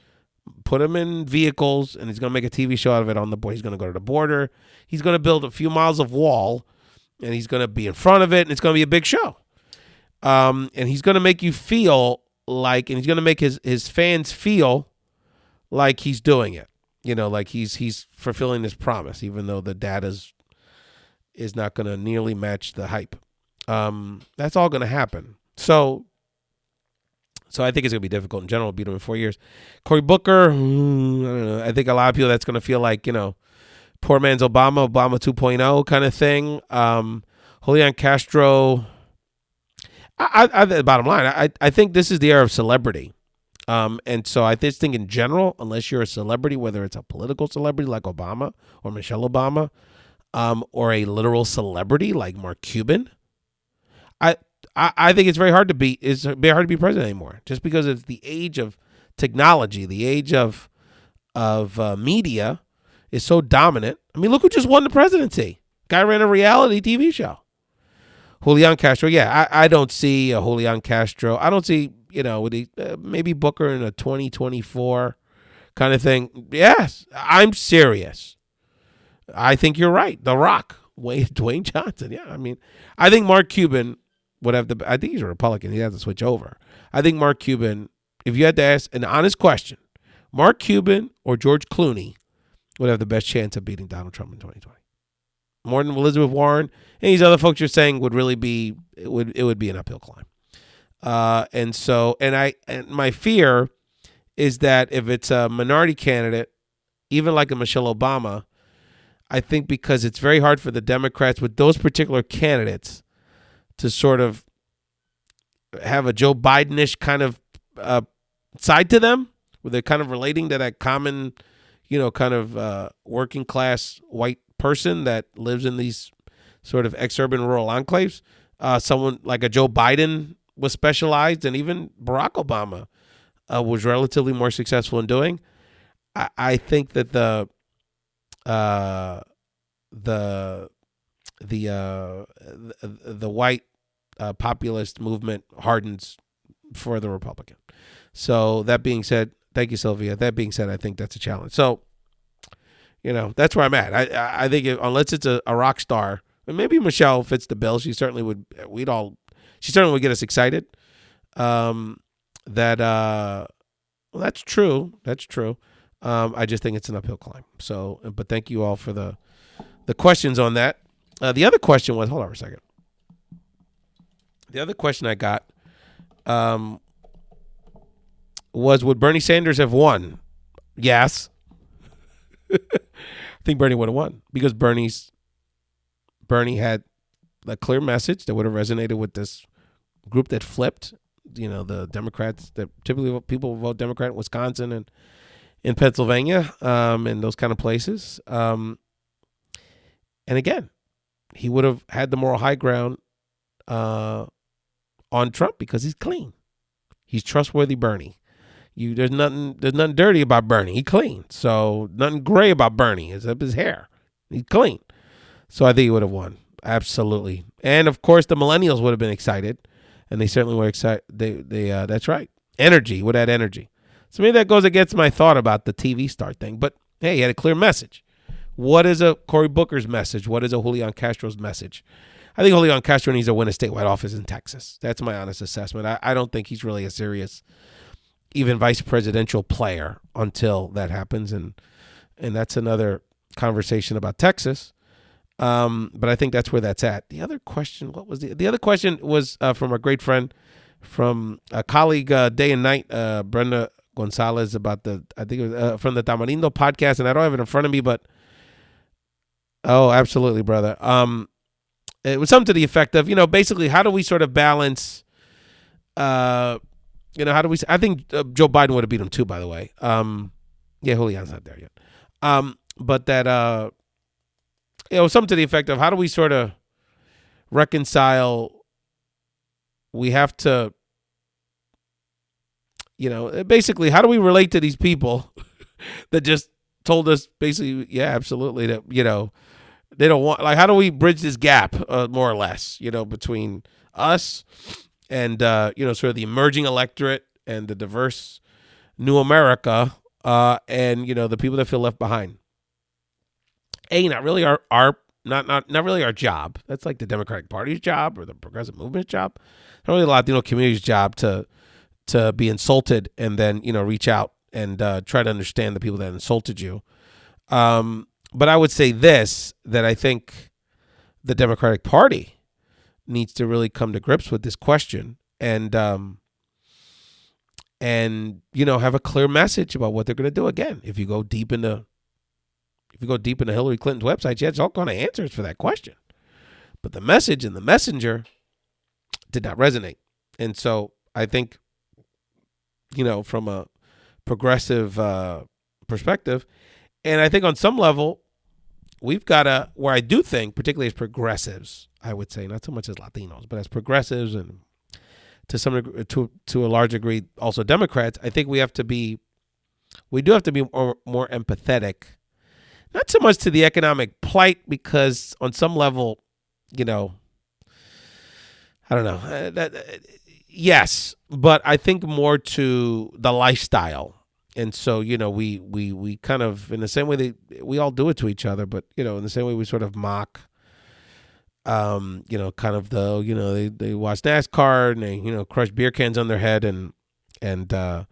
put them in vehicles, and he's going to make a TV show out of it on the border. He's going to go to the border. He's going to build a few miles of wall, and he's going to be in front of it, and it's going to be a big show. And he's going to make you feel like, and he's going to make his fans feel like he's doing it, like he's fulfilling his promise, even though the data is not going to nearly match the hype. That's all going to happen. So I think it's going to be difficult in general to beat him in 4 years. Cory Booker, I don't know. I think a lot of people that's going to feel like, poor man's Obama 2.0 kind of thing. Julian Castro, the bottom line, I think this is the era of celebrity. And so I just think in general, unless you're a celebrity, whether it's a political celebrity like Obama or Michelle Obama, or a literal celebrity like Mark Cuban, I think it's very hard to beat. It's very hard to be president anymore, just because it's the age of technology, the age of media is so dominant. I mean, look who just won the presidency. Guy ran a reality TV show. Julian Castro, yeah, I don't see a Julian Castro. I don't see, maybe Booker in a 2024 kind of thing. Yes, I'm serious. I think you're right. The Rock, Dwayne Johnson. Yeah, I mean, I think Mark Cuban would have I think he's a Republican. He has to switch over. I think Mark Cuban, if you had to ask an honest question, Mark Cuban or George Clooney would have the best chance of beating Donald Trump in 2020. More than Elizabeth Warren and these other folks you're saying would really be, it would be an uphill climb. And my fear is that if it's a minority candidate, even like a Michelle Obama, I think because it's very hard for the Democrats with those particular candidates to sort of have a Joe Biden-ish kind of side to them, where they're kind of relating to that common, kind of working class white person that lives in these sort of exurban rural enclaves. Someone like a Joe Biden was specialized, and even Barack Obama was relatively more successful in doing. I think that the white populist movement hardens for the Republican. So that being said, thank you, Sylvia. That being said, I think that's a challenge. So, that's where I'm at. I think unless it's a rock star, and maybe Michelle fits the bill, she certainly would. She certainly would get us excited. That's true. That's true. I just think it's an uphill climb. So, but thank you all for the questions on that. The other question was, hold on for a second. The other question I got was, would Bernie Sanders have won? Yes. I think Bernie would have won because Bernie had a clear message that would have resonated with this group that flipped, the Democrats that typically people vote Democrat in Wisconsin and in Pennsylvania, and those kind of places. And again, he would have had the moral high ground on Trump because he's clean. He's trustworthy Bernie. There's nothing dirty about Bernie. He clean. So nothing gray about Bernie except his hair. He's clean. So I think he would have won. Absolutely. And of course the millennials would have been excited, and they certainly were excited. That's right. Energy would add energy. So maybe that goes against my thought about the TV star thing. But hey, he had a clear message. What is a Cory Booker's message? What is a Julian Castro's message? I think Julian Castro needs to win a statewide office in Texas. That's my honest assessment. I don't think he's really a serious, even vice presidential player until that happens. And that's another conversation about Texas. But I think that's where that's at. The other question, what was the other question was from our great friend, from a colleague, Day and Night, Brenda Gonzalez, about I think it was from the Tamarindo podcast, and I don't have it in front of me, but oh, absolutely, brother. It was something to the effect of, basically, how do we sort of balance, how do we, I think Joe Biden would have beat him too, by the way. Yeah, Julian's not there yet. But that, something to the effect of, how do we sort of reconcile, we have to, basically, how do we relate to these people that just told us basically, yeah, absolutely, that, they don't want, like, how do we bridge this gap, more or less, between us and, sort of the emerging electorate and the diverse new America, and, the people that feel left behind. Not really not really our job. That's like the Democratic Party's job or the Progressive Movement's job. Not really the Latino community's job to be insulted and then, reach out and try to understand the people that insulted you. But I would say this, that I think the Democratic Party needs to really come to grips with this question and have a clear message about what they're going to do. Again, if you go deep into Hillary Clinton's website, she has all kind of answers for that question. But the message and the messenger did not resonate. And so I think, from a progressive perspective, and I think on some level, we've got to, where I do think, particularly as progressives, I would say, not so much as Latinos, but as progressives and to some degree, to a large degree, also Democrats, I think we do have to be more empathetic. Not so much to the economic plight, because on some level, I don't know. Yes, but I think more to the lifestyle. And so, we kind of, in the same way we all do it to each other, but, in the same way we sort of mock, kind of they watch NASCAR and they, crush beer cans on their head and they're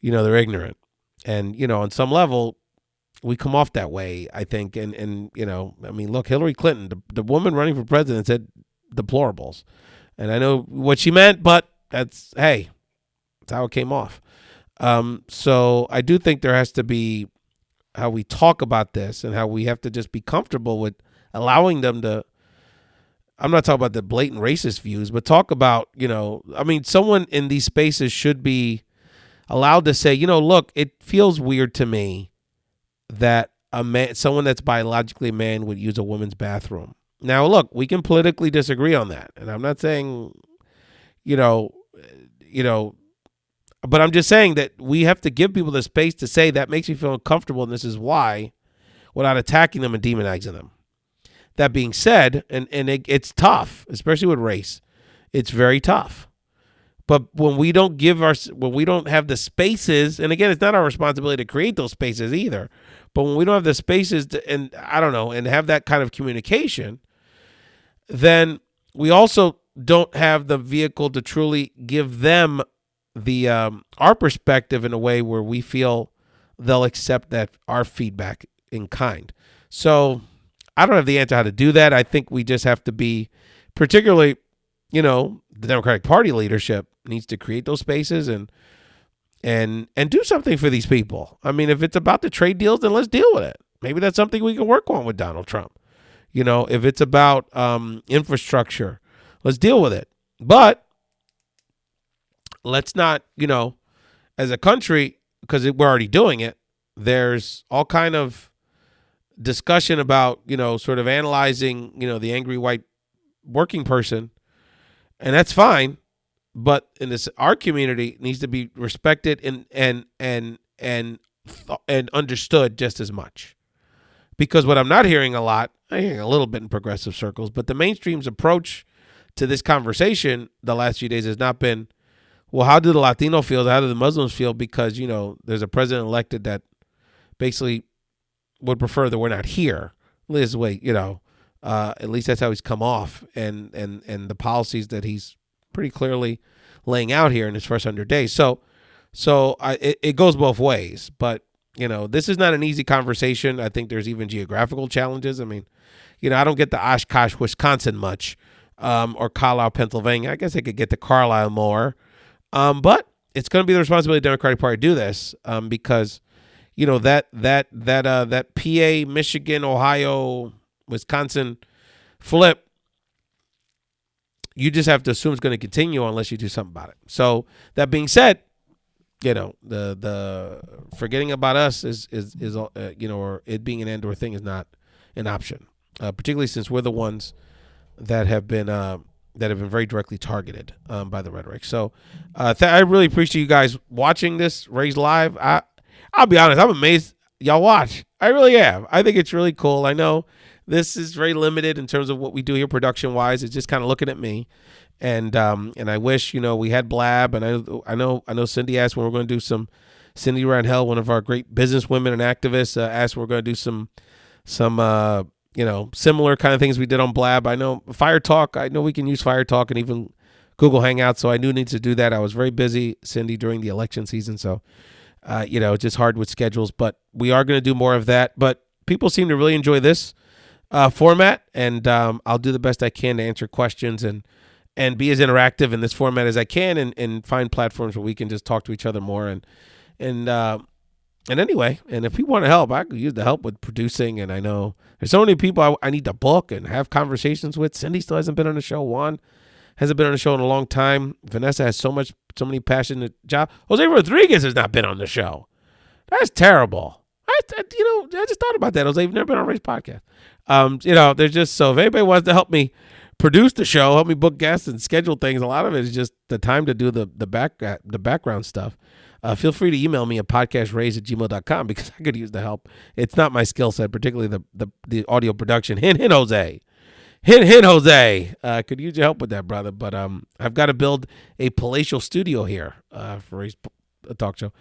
ignorant. And, on some level, we come off that way, I think. And look, Hillary Clinton, the woman running for president, said deplorables. And I know what she meant, but that's how it came off. So I do think there has to be how we talk about this and how we have to just be comfortable with allowing them to, I'm not talking about the blatant racist views, but talk about, someone in these spaces should be allowed to say, look, it feels weird to me that someone that's biologically a man would use a woman's bathroom. Now, look, we can politically disagree on that. And I'm not saying, but I'm just saying that we have to give people the space to say that makes me feel uncomfortable, and this is why, without attacking them and demonizing them. That being said, and it's tough, especially with race. It's very tough. But when we don't have the spaces, and again, it's not our responsibility to create those spaces either, but when we don't have the spaces and have that kind of communication, then we also don't have the vehicle to truly give them the our perspective in a way where we feel they'll accept that our feedback in kind. So I don't have the answer how to do that. I think we just have to be, particularly, the Democratic Party leadership needs to create those spaces and do something for these people. I mean, if it's about the trade deals, then let's deal with it. Maybe that's something we can work on with Donald Trump. If it's about infrastructure, let's deal with it. But let's not, as a country, because we're already doing it, there's all kind of discussion about, sort of analyzing, the angry white working person. And that's fine. but in this, our community needs to be respected and understood just as much. Because what I'm not hearing a lot, I'm hearing a little bit in progressive circles, but the mainstream's approach to this conversation the last few days has not been, well, how do the Latino feel? How do the Muslims feel? Because, there's a president elected that basically would prefer that we're not here. Liz, wait, at least that's how he's come off, and the policies that he's pretty clearly laying out here in his first 100 days. So it goes both ways, but this is not an easy conversation. I think there's even geographical challenges. I mean, I don't get to Oshkosh, Wisconsin much, or Carlisle, Pennsylvania. I guess I could get to Carlisle more, but it's going to be the responsibility of the Democratic Party to do this, because that PA, Michigan, Ohio, Wisconsin flip, you just have to assume it's going to continue unless you do something about it. So that being said, the forgetting about us is or it being an Andor thing is not an option, particularly since we're the ones that have been very directly targeted by the rhetoric. So I really appreciate you guys watching this Raised Live. I'll be honest, I'm amazed y'all watch. I really am. I think it's really cool. I know this is very limited in terms of what we do here production wise. It's just kind of looking at me. And I wish, we had Blab, and I know Cindy asked when we're going to do some, Cindy Randhell, one of our great business women and activists, asked when we're going to do some similar kind of things we did on Blab. I know Fire Talk, I know we can use Fire Talk and even Google Hangouts, so I knew need to do that. I was very busy, Cindy, during the election season, so, it's just hard with schedules, but we are going to do more of that. But people seem to really enjoy this format, and I'll do the best I can to answer questions and be as interactive in this format as I can, and find platforms where we can just talk to each other more. And anyway, and if people want to help, I could use the help with producing. And I know there's so many people I need to book and have conversations with. Cindy still hasn't been on the show. Juan hasn't been on the show in a long time. Vanessa has so many passionate jobs. Jose Rodriguez has not been on the show. That's terrible. I just thought about that. Jose, you've never been on Ray's podcast. There's just, so if anybody wants to help me produce the show, help me book guests and schedule things, a lot of it is just the time to do the background stuff. Feel free to email me at podcastraise@gmail.com because I could use the help. It's not my skill set, particularly the audio production. Hint, Jose. Hint, Jose. Could use your help with that, brother. But I've got to build a palatial studio here for Ray's talk show.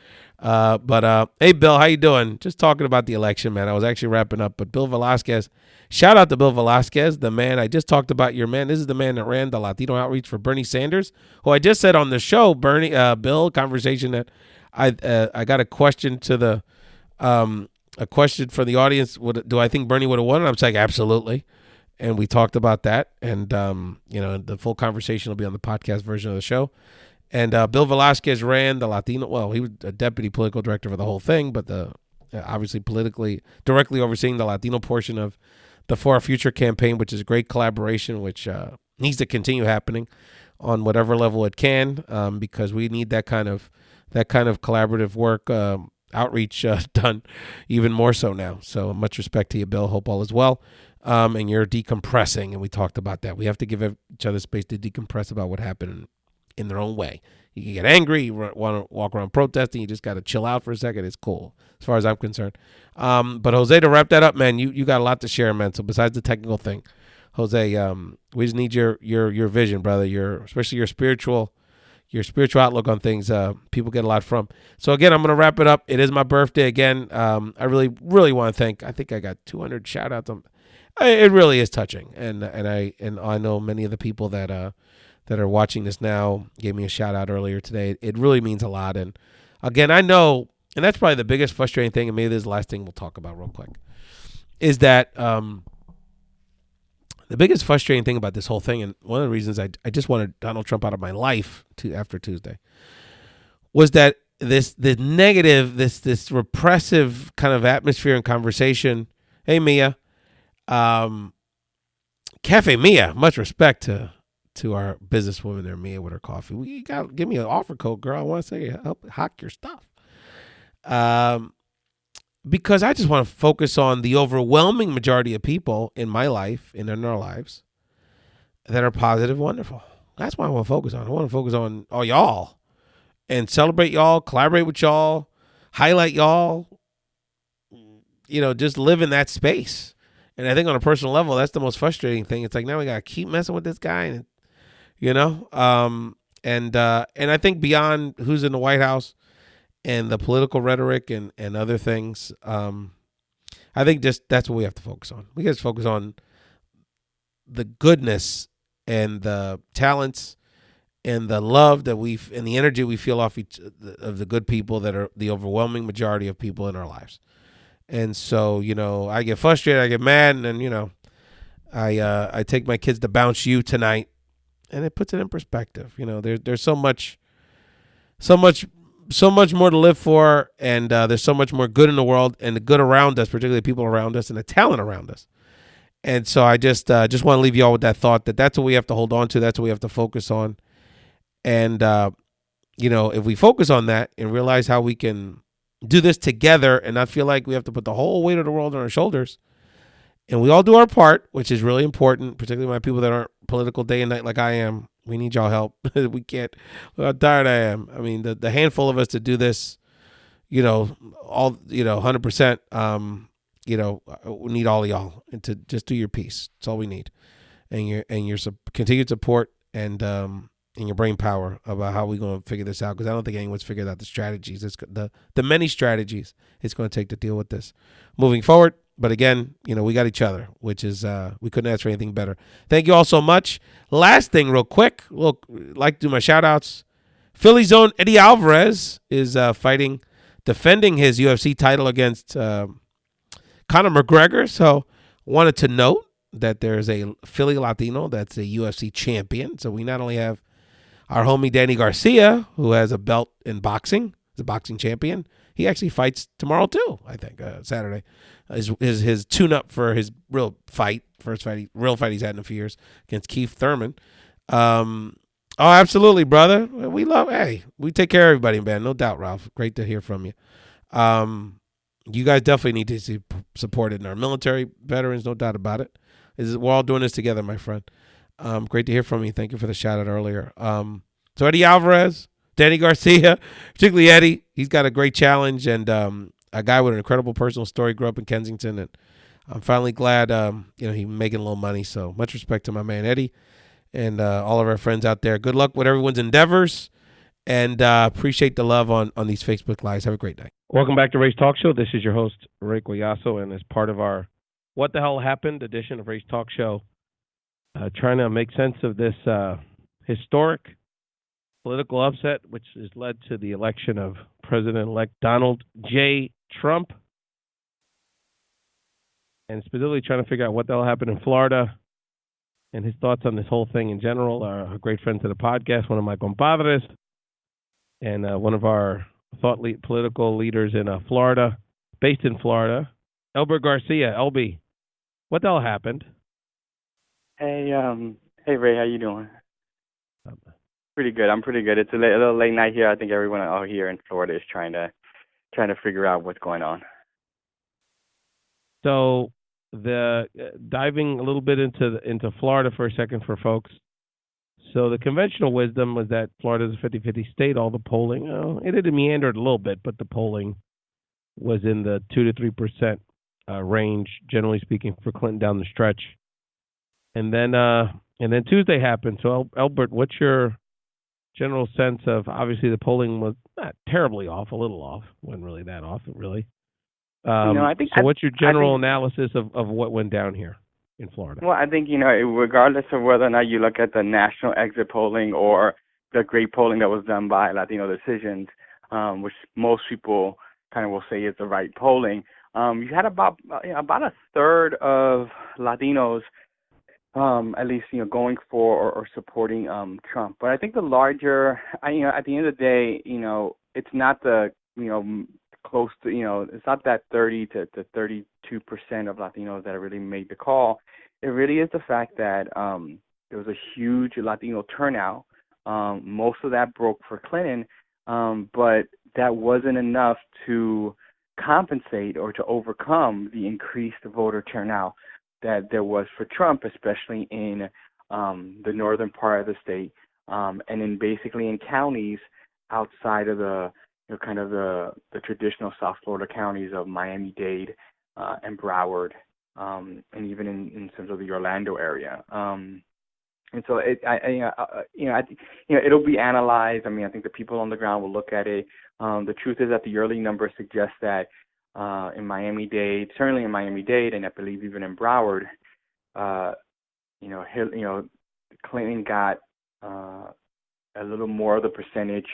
Hey, Bill, how you doing? Just talking about the election, man. I was actually wrapping up, but Bill Velasquez, shout out to Bill Velasquez, the man. I just talked about your man. This is the man that ran the Latino outreach for Bernie Sanders, who I just said on the show, Bill, conversation that I got a question to a question for the audience. Do I think Bernie would have won? And I'm saying absolutely. And we talked about that. And, the full conversation will be on the podcast version of the show. And Bill Velasquez ran the Latino. Well, he was a deputy political director for the whole thing, but obviously politically directly overseeing the Latino portion of the For Our Future campaign, which is a great collaboration, which needs to continue happening on whatever level it can, because we need that kind of collaborative work, outreach done even more so now. So much respect to you, Bill. Hope all is well. And you're decompressing, and we talked about that. We have to give each other space to decompress about what happened in their own way. You can get angry, you want to walk around protesting, you just got to chill out for a second. It's cool, as far as I'm concerned. But Jose, to wrap that up, man, you got a lot to share, man. So besides the technical thing, Jose, we just need your vision, brother. Especially your spiritual outlook on things. People get a lot from. So again, I'm going to wrap it up. It is my birthday again. I really, really want to thank. I think I got 200 shout outs. It really is touching, and I know many of the people that are watching this now gave me a shout out earlier today. It really means a lot. And again, I know, and that's probably the biggest frustrating thing, and maybe this is the last thing we'll talk about real quick, is that the biggest frustrating thing about this whole thing, and one of the reasons I just wanted Donald Trump out of my life after Tuesday, was that the negative, this repressive kind of atmosphere and conversation. Hey, Mia. Cafe Mia, much respect to our businesswoman there, Mia, with her coffee. You got to give me an offer code, girl. I want to say help hack your stuff. Because I just want to focus on the overwhelming majority of people in my life and in our lives that are positive, wonderful. That's what I want to focus on. I want to focus on all y'all and celebrate y'all, collaborate with y'all, highlight y'all, just live in that space. And I think on a personal level, that's the most frustrating thing. It's like, now we got to keep messing with this guy, and and I think beyond who's in the White House and the political rhetoric and other things, I think just that's what we have to focus on. We have to focus on the goodness and the talents and the love that and the energy we feel off of the good people that are the overwhelming majority of people in our lives. And so, I get frustrated, I get mad, and then, I take my kids to Bounce U tonight, and it puts it in perspective. There's so much more to live for, and there's so much more good in the world, and the good around us, particularly the people around us, and the talent around us. And so I just want to leave you all with that thought that that's what we have to hold on to. That's what we have to focus on. And, if we focus on that and realize how we can do this together and not feel like we have to put the whole weight of the world on our shoulders, and we all do our part, which is really important, particularly my people that aren't political day and night like I am. We need y'all help. We can't. Look how tired I am. I mean, the handful of us to do this, all 100%. We need all of y'all and to just do your piece. That's all we need, and your continued support and your brain power about how we're going to figure this out. Because I don't think anyone's figured out the strategies. It's the many strategies it's going to take to deal with this moving forward. But again, we got each other, which is we couldn't ask for anything better. Thank you all so much. Last thing, real quick, like to do my shout outs. Philly's own Eddie Alvarez is defending his UFC title against Conor McGregor. So wanted to note that there's a Philly Latino that's a UFC champion. So we not only have our homie Danny Garcia, who has a belt in boxing, is a boxing champion. He actually fights tomorrow too, I think, Saturday. His tune-up for his real fight, real fight he's had in a few years against Keith Thurman. Oh, absolutely, brother. We take care of everybody, man. No doubt, Ralph. Great to hear from you. You guys definitely need to see supported in our military veterans, no doubt about it. We're all doing this together, my friend. Great to hear from you. Thank you for the shout out earlier. So Eddie Alvarez, Danny Garcia, particularly Eddie, he's got a great challenge and a guy with an incredible personal story. Grew up in Kensington, and I'm finally glad he's making a little money. So much respect to my man Eddie and all of our friends out there. Good luck with everyone's endeavors, and appreciate the love on these Facebook Lives. Have a great night. Welcome back to Ray's Talk Show. This is your host, Ray Collazo, and as part of our What the Hell Happened edition of Ray's Talk Show, trying to make sense of this historic political upset, which has led to the election of President Elect Donald J. Trump, and specifically trying to figure out what the hell happened in Florida and his thoughts on this whole thing in general. A great friend to the podcast, one of my compadres, and one of our political leaders in Florida, based in Florida, Elbert Garcia. LB, what the hell happened? Hey, Ray, how you doing? Pretty good. I'm pretty good. It's a little late night here. I think everyone out here in Florida is trying to figure out what's going on. So, diving a little bit into Florida for a second for folks. So the conventional wisdom was that Florida is a 50-50 state. All the polling, it had meandered a little bit, but the polling was in the 2 to 3% range, generally speaking, for Clinton down the stretch. And then Tuesday happened. So Elbert, what's your general sense of? Obviously, the polling was not terribly off, a little off. Wasn't really that off, really. What's your general analysis of what went down here in Florida? Well, I think, regardless of whether or not you look at the national exit polling or the great polling that was done by Latino Decisions, which most people kind of will say is the right polling, you had about a third of Latinos, at least, going for or supporting Trump. But I think the larger, at the end of the day, it's not the, close to, it's not that 30 to 32% of Latinos that really made the call. It really is the fact that there was a huge Latino turnout. Most of that broke for Clinton, but that wasn't enough to compensate or to overcome the increased voter turnout that there was for Trump, especially in the northern part of the state, and then basically in counties outside of the kind of the traditional South Florida counties of Miami-Dade and Broward, and even in terms of the Orlando area. And so it'll be analyzed. I mean, I think the people on the ground will look at it. The truth is that the early numbers suggest that in Miami-Dade, certainly in Miami-Dade, and I believe even in Broward, Clinton got a little more of the percentage,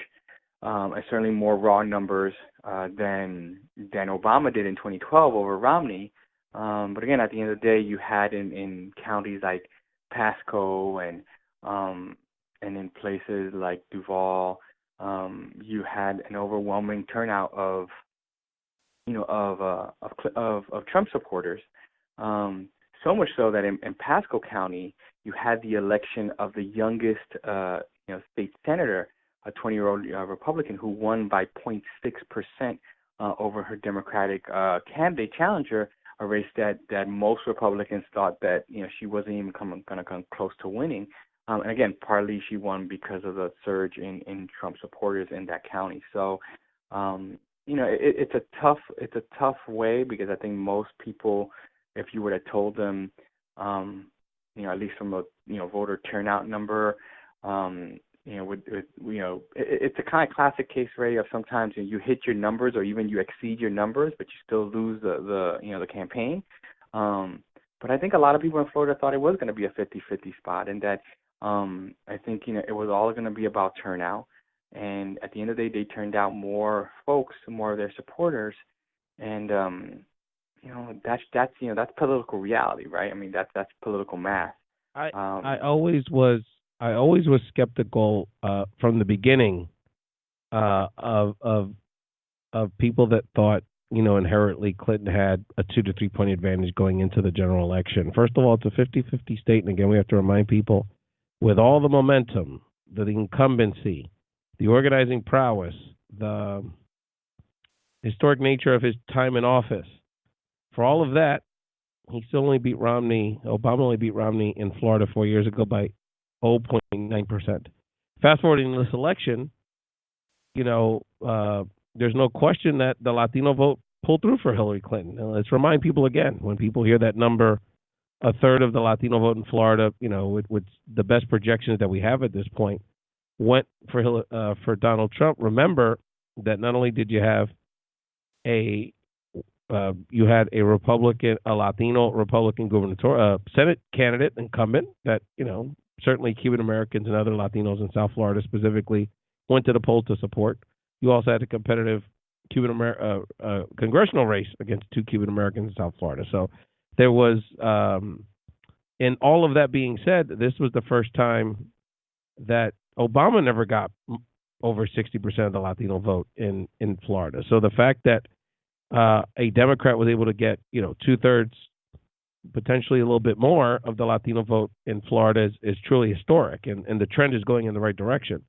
and certainly more raw numbers than Obama did in 2012 over Romney. But again, at the end of the day, you had in counties like Pasco and in places like Duval, you had an overwhelming turnout of Trump supporters. So much so that in Pasco County, you had the election of the youngest state senator, a 20-year-old Republican who won by 0.6% over her Democratic candidate challenger, a race that most Republicans thought that she wasn't even going to come close to winning. And again, partly she won because of the surge in Trump supporters in that county. So, it's a tough way, because I think most people, if you would have told them, at least from a voter turnout number, it's a kind of classic case, Ray, of sometimes you hit your numbers or even you exceed your numbers, but you still lose the campaign. But I think a lot of people in Florida thought it was going to be a 50-50 spot, and that I think it was all going to be about turnout. And at the end of the day, they turned out more folks, more of their supporters, and that's political reality, right? I mean, that's political math. I always was skeptical from the beginning of people that thought inherently Clinton had a 2 to 3 point advantage going into the general election. First of all, it's a 50-50 state, and again, we have to remind people, with all the momentum, the incumbency, the organizing prowess, the historic nature of his time in office, for all of that, he still only beat Romney. Obama only beat Romney in Florida 4 years ago by 0.9%. Fast forwarding this election, there's no question that the Latino vote pulled through for Hillary Clinton. Now, let's remind people again, when people hear that number, a third of the Latino vote in Florida, with the best projections that we have at this point, went for Donald Trump. Remember that not only did you have a Latino Republican gubernatorial Senate candidate incumbent that certainly Cuban Americans and other Latinos in South Florida specifically went to the polls to support. You also had a competitive congressional race against 2 Cuban Americans in South Florida. So there was, in all of that being said, this was the first time that Obama never got over 60% of the Latino vote in Florida. So the fact that a Democrat was able to get 2/3, potentially a little bit more of the Latino vote in Florida is truly historic, and the trend is going in the right direction.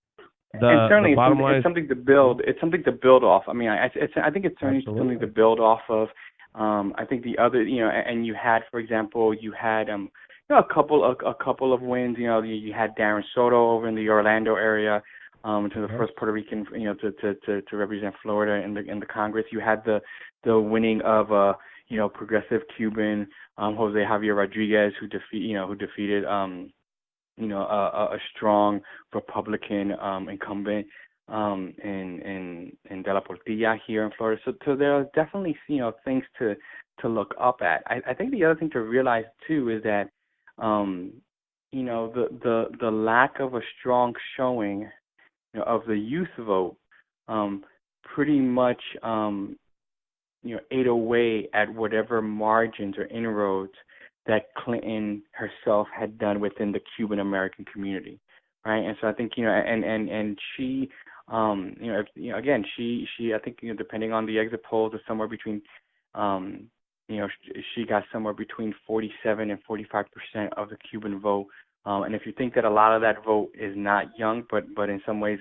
And certainly it's something to build. It's something to build off. I mean, I think it's certainly Absolutely. something to build off of. I think the other, and you had, for example, a couple of wins. You had Darren Soto over in the Orlando area, to the first Puerto Rican, to represent Florida in the Congress. You had the winning of progressive Cuban Jose Javier Rodriguez, who defeated a strong Republican incumbent in De La Portilla here in Florida. So there are definitely things to look up at. I think the other thing to realize too is that the lack of a strong showing of the youth vote pretty much ate away at whatever margins or inroads that Clinton herself had done within the Cuban American community, right? And so I think and she again she I think depending on the exit polls, is somewhere between she got somewhere between 47 and 45% of the Cuban vote. And if you think that a lot of that vote is not young, but in some ways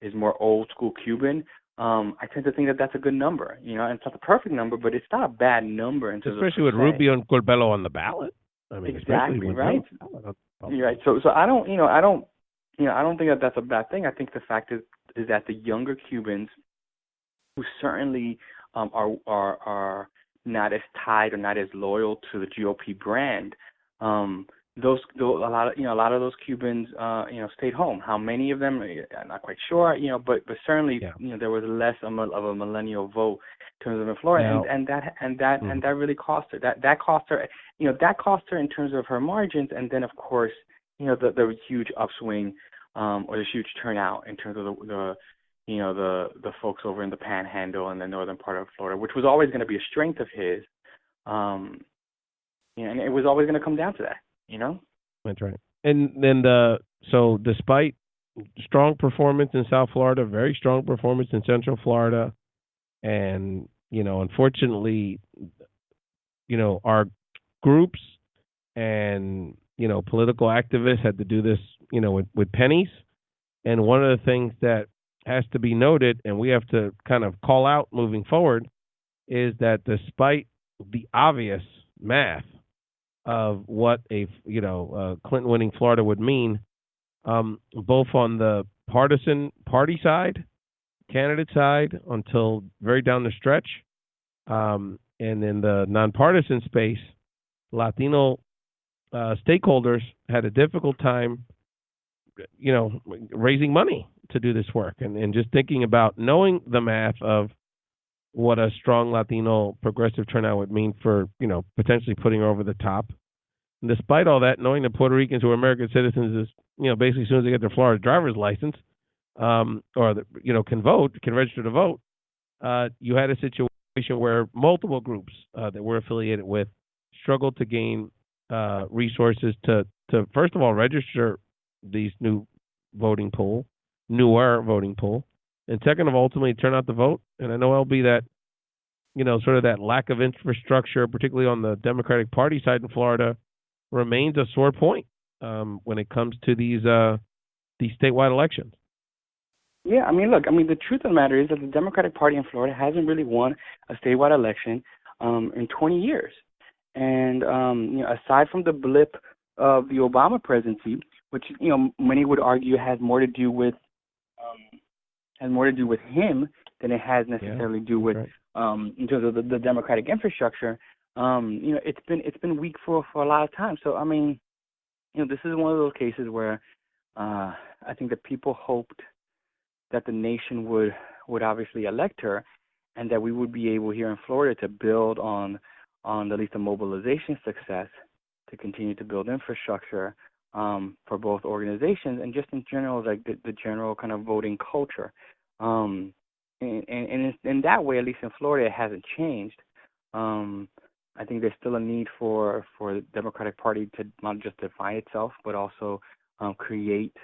is more old school Cuban, I tend to think that that's a good number. And it's not the perfect number, but it's not a bad number. Especially with Rubio and Corbello on the ballot. I mean, exactly, right? You're right. So I don't I don't think that that's a bad thing. I think the fact is that the younger Cubans who certainly are not as tied or not as loyal to the GOP brand. A lot of those Cubans stayed home. How many of them? I'm not quite sure. But certainly there was less of a millennial vote in terms of in Florida, and that really cost her. That cost her. That cost her in terms of her margins, and then of course the huge upswing or the huge turnout in terms of the folks over in the Panhandle and the northern part of Florida, which was always going to be a strength of his, and it was always going to come down to that, That's right. And then so despite strong performance in South Florida, very strong performance in Central Florida, and unfortunately, our groups and political activists had to do this, with pennies. And one of the things that has to be noted, and we have to kind of call out moving forward, is that despite the obvious math of what a Clinton winning Florida would mean, both on the partisan party side, candidate side, until very down the stretch, and in the nonpartisan space, Latino stakeholders had a difficult time, raising money to do this work, and just thinking about knowing the math of what a strong Latino progressive turnout would mean for, potentially putting her over the top. And despite all that, knowing that Puerto Ricans who are American citizens is, basically as soon as they get their Florida driver's license, can register to vote, you had a situation where multiple groups that we're affiliated with struggled to gain resources to first of all register these newer voting pool, and second of all, ultimately turn out the vote. And I know, LB, that sort of that lack of infrastructure, particularly on the Democratic Party side in Florida, remains a sore point when it comes to these statewide elections. Yeah, the truth of the matter is that the Democratic Party in Florida hasn't really won a statewide election in 20 years. And aside from the blip of the Obama presidency, which many would argue has more to do with him than it has necessarily to do with in terms of the Democratic infrastructure. It's been weak for a lot of time. So this is one of those cases where I think that people hoped that the nation would obviously elect her, and that we would be able here in Florida to build on at least a mobilization success to continue to build infrastructure for both organizations and just in general, like the general kind of voting culture. And in that way, at least in Florida, it hasn't changed. I think there's still a need for the Democratic Party to not just define itself, but also create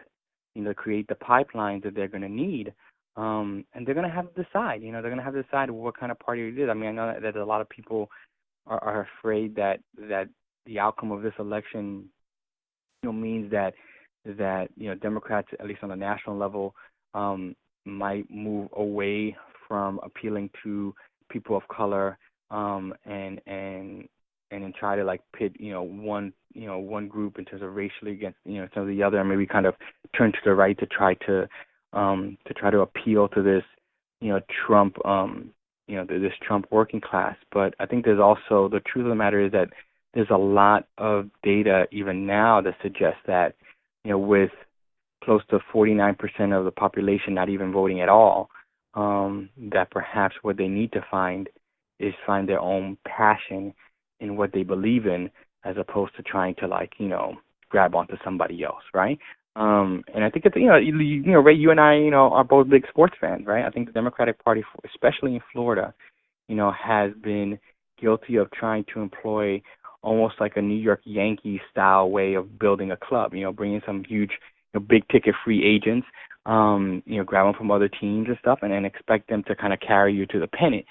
the pipelines that they're going to need. And they're going to have to decide. They're going to have to decide what kind of party it is. I know that a lot of people are afraid that the outcome of this election, means that Democrats, at least on the national level, might move away from appealing to people of color, and try to pit one group in terms of racially against in terms of the other, and maybe kind of turn to the right to try to appeal to this Trump this Trump working class. But I think there's also, the truth of the matter is that there's a lot of data even now that suggests that with close to 49% of the population not even voting at all, that perhaps what they need to find is find their own passion in what they believe in, as opposed to trying to grab onto somebody else, right? And I think it's Ray, you and I are both big sports fans, right? I think the Democratic Party, especially in Florida, has been guilty of trying to employ almost like a New York Yankees style way of building a club. Bringing some huge, big ticket free agents, grab them from other teams and stuff, and then expect them to kind of carry you to the pennant,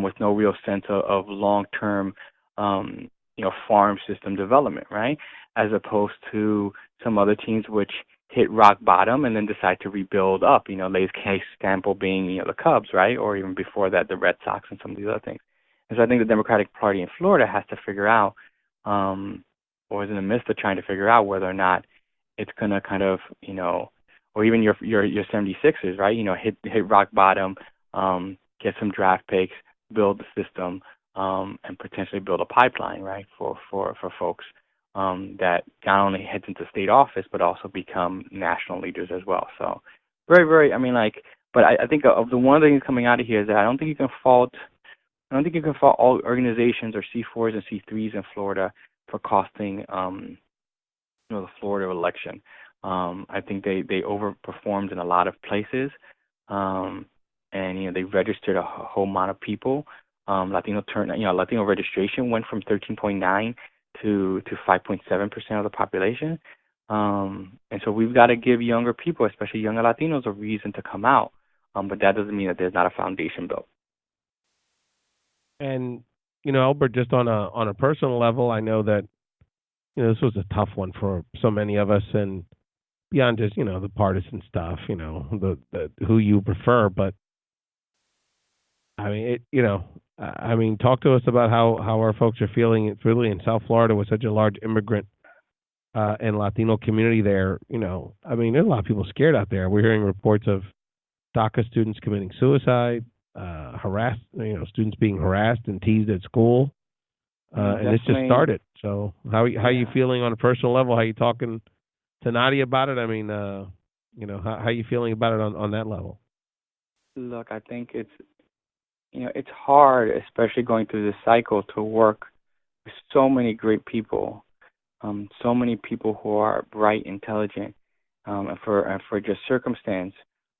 with no real sense of long term, farm system development, right? As opposed to some other teams which hit rock bottom and then decide to rebuild up, latest case example being, the Cubs, right? Or even before that, the Red Sox and some of these other things. And so I think the Democratic Party in Florida has to figure out, or is in the midst of trying to figure out whether or not it's going to kind of, or even your 76ers, right? Hit rock bottom, get some draft picks, build the system, and potentially build a pipeline, right, for folks that not only heads into state office but also become national leaders as well. So very, very, but I think of the one of the things coming out of here is that I don't think you can fault all organizations or C4s and C3s in Florida for costing the Florida election. I think they overperformed in a lot of places, and they registered a whole amount of people. Latino registration went from 13.9 to 5.7% of the population, and so we've got to give younger people, especially younger Latinos, a reason to come out. But that doesn't mean that there's not a foundation built. And Elbert, just on a personal level, I know that this was a tough one for so many of us, and beyond just the partisan stuff, the who you prefer, but I mean, talk to us about how our folks are feeling. It's really in South Florida with such a large immigrant and Latino community there. There's a lot of people scared out there. We're hearing reports of DACA students committing suicide, students being harassed and teased at school, and this just started. So how are you feeling on a personal level? How are you talking to Nadia about it? How are you feeling about it on that level? Look, I think it's hard, especially going through this cycle, to work with so many great people, so many people who are bright, intelligent, and for just circumstance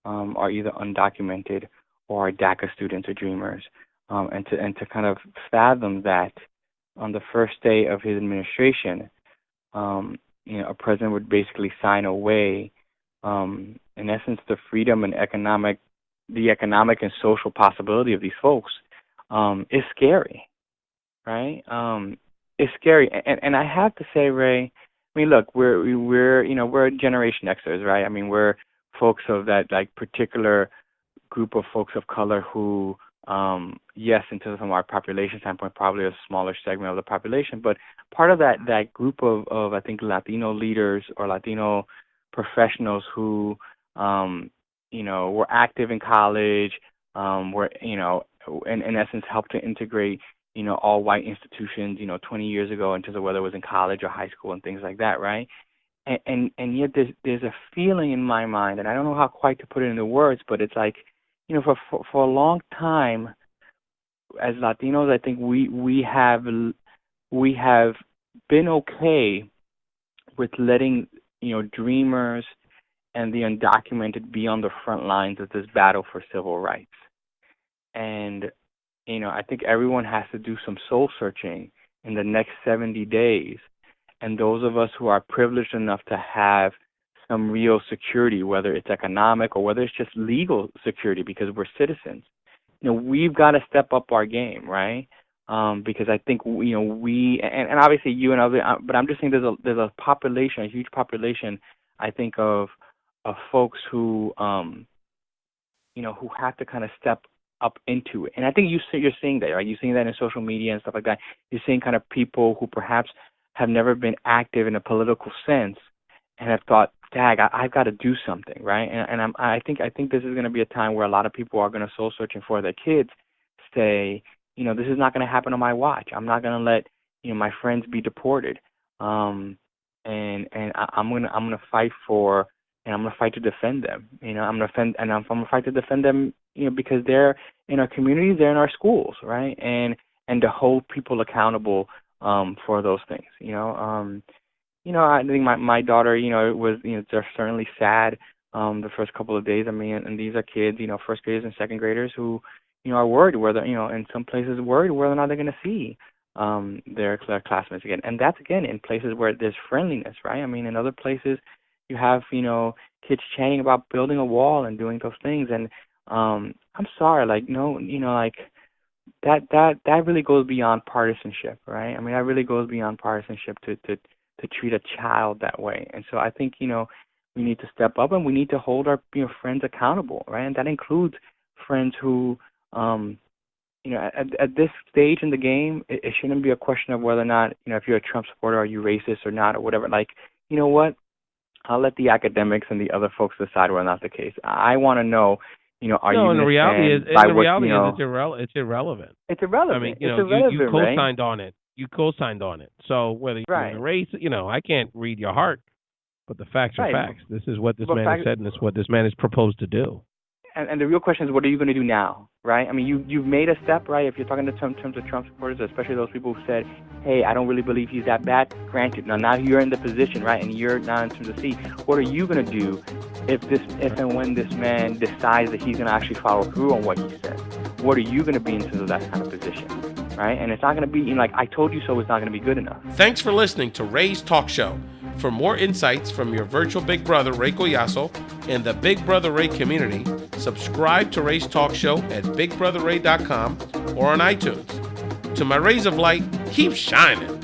are either undocumented or are DACA students or dreamers, and to kind of fathom that on the first day of his administration, a president would basically sign away, in essence, the freedom and the economic and social possibility of these folks, is scary, right? It's scary, and I have to say, Ray, look, we're Generation Xers, right? We're folks of that particular group of folks of color who, yes, in terms of our population standpoint, probably a smaller segment of the population, but part of that group of I think Latino leaders or Latino professionals who were active in college, were in essence helped to integrate all white institutions 20 years ago in terms of whether it was in college or high school and things like that, right? And yet there's a feeling in my mind, and I don't know how quite to put it into words, but it's like for a long time as Latinos, I think we have been okay with letting dreamers and the undocumented be on the front lines of this battle for civil rights. And, I think everyone has to do some soul searching in the next 70 days. And those of us who are privileged enough to have some real security, whether it's economic or whether it's just legal security because we're citizens, we've got to step up our game, right? Because I think, we and obviously you and others, but I'm just saying there's a population, a huge population, I think, of folks who, who have to kind of step up into it. And I think you're seeing that, right? You're seeing that in social media and stuff like that. You're seeing kind of people who perhaps have never been active in a political sense and have thought, dag, I've got to do something, right? And I think this is going to be a time where a lot of people are going to soul searching for their kids, say, this is not going to happen on my watch. I'm not going to let my friends be deported. And I'm gonna fight for, and I'm gonna fight to defend them. I'm gonna fight to defend them, because they're in our communities, they're in our schools, right? And to hold people accountable for those things. I think my daughter, it was, they're certainly sad the first couple of days. And these are kids, first graders and second graders who, are worried whether, in some places worried whether or not they're going to see their classmates again. And that's, again, in places where there's friendliness, right? In other places you have, kids chatting about building a wall and doing those things. And I'm sorry, that really goes beyond partisanship, right? That really goes beyond partisanship to treat a child that way. And so I think, we need to step up and we need to hold our friends accountable, right? And that includes friends who, at this stage in the game, it shouldn't be a question of whether or not, if you're a Trump supporter, are you racist or not or whatever. You know what? I'll let the academics and the other folks decide whether or not the case. I want to know, are you going to stand by what, it's irrelevant. It's irrelevant. I mean, it's irrelevant, you co-signed on it. You co-signed on it. So whether you're race, I can't read your heart, but the facts are facts. This is what this man has said, and this is what this man has proposed to do. And the real question is, what are you going to do now, right? I mean, you've made a step, right? If you're talking in terms of Trump supporters, especially those people who said, hey, I don't really believe he's that bad. Granted, now you're in the position, right? And you're now in terms of see, what are you going to do if and when this man decides that he's going to actually follow through on what he said? What are you going to be in terms of that kind of position, right? And it's not going to be, like, I told you so, it's not going to be good enough. Thanks for listening to Ray's Talk Show. For more insights from your virtual Big Brother, Ray Collazo, and the Big Brother Ray community, subscribe to Ray's Talk Show at BigBrotherRay.com or on iTunes. To my rays of light, keep shining.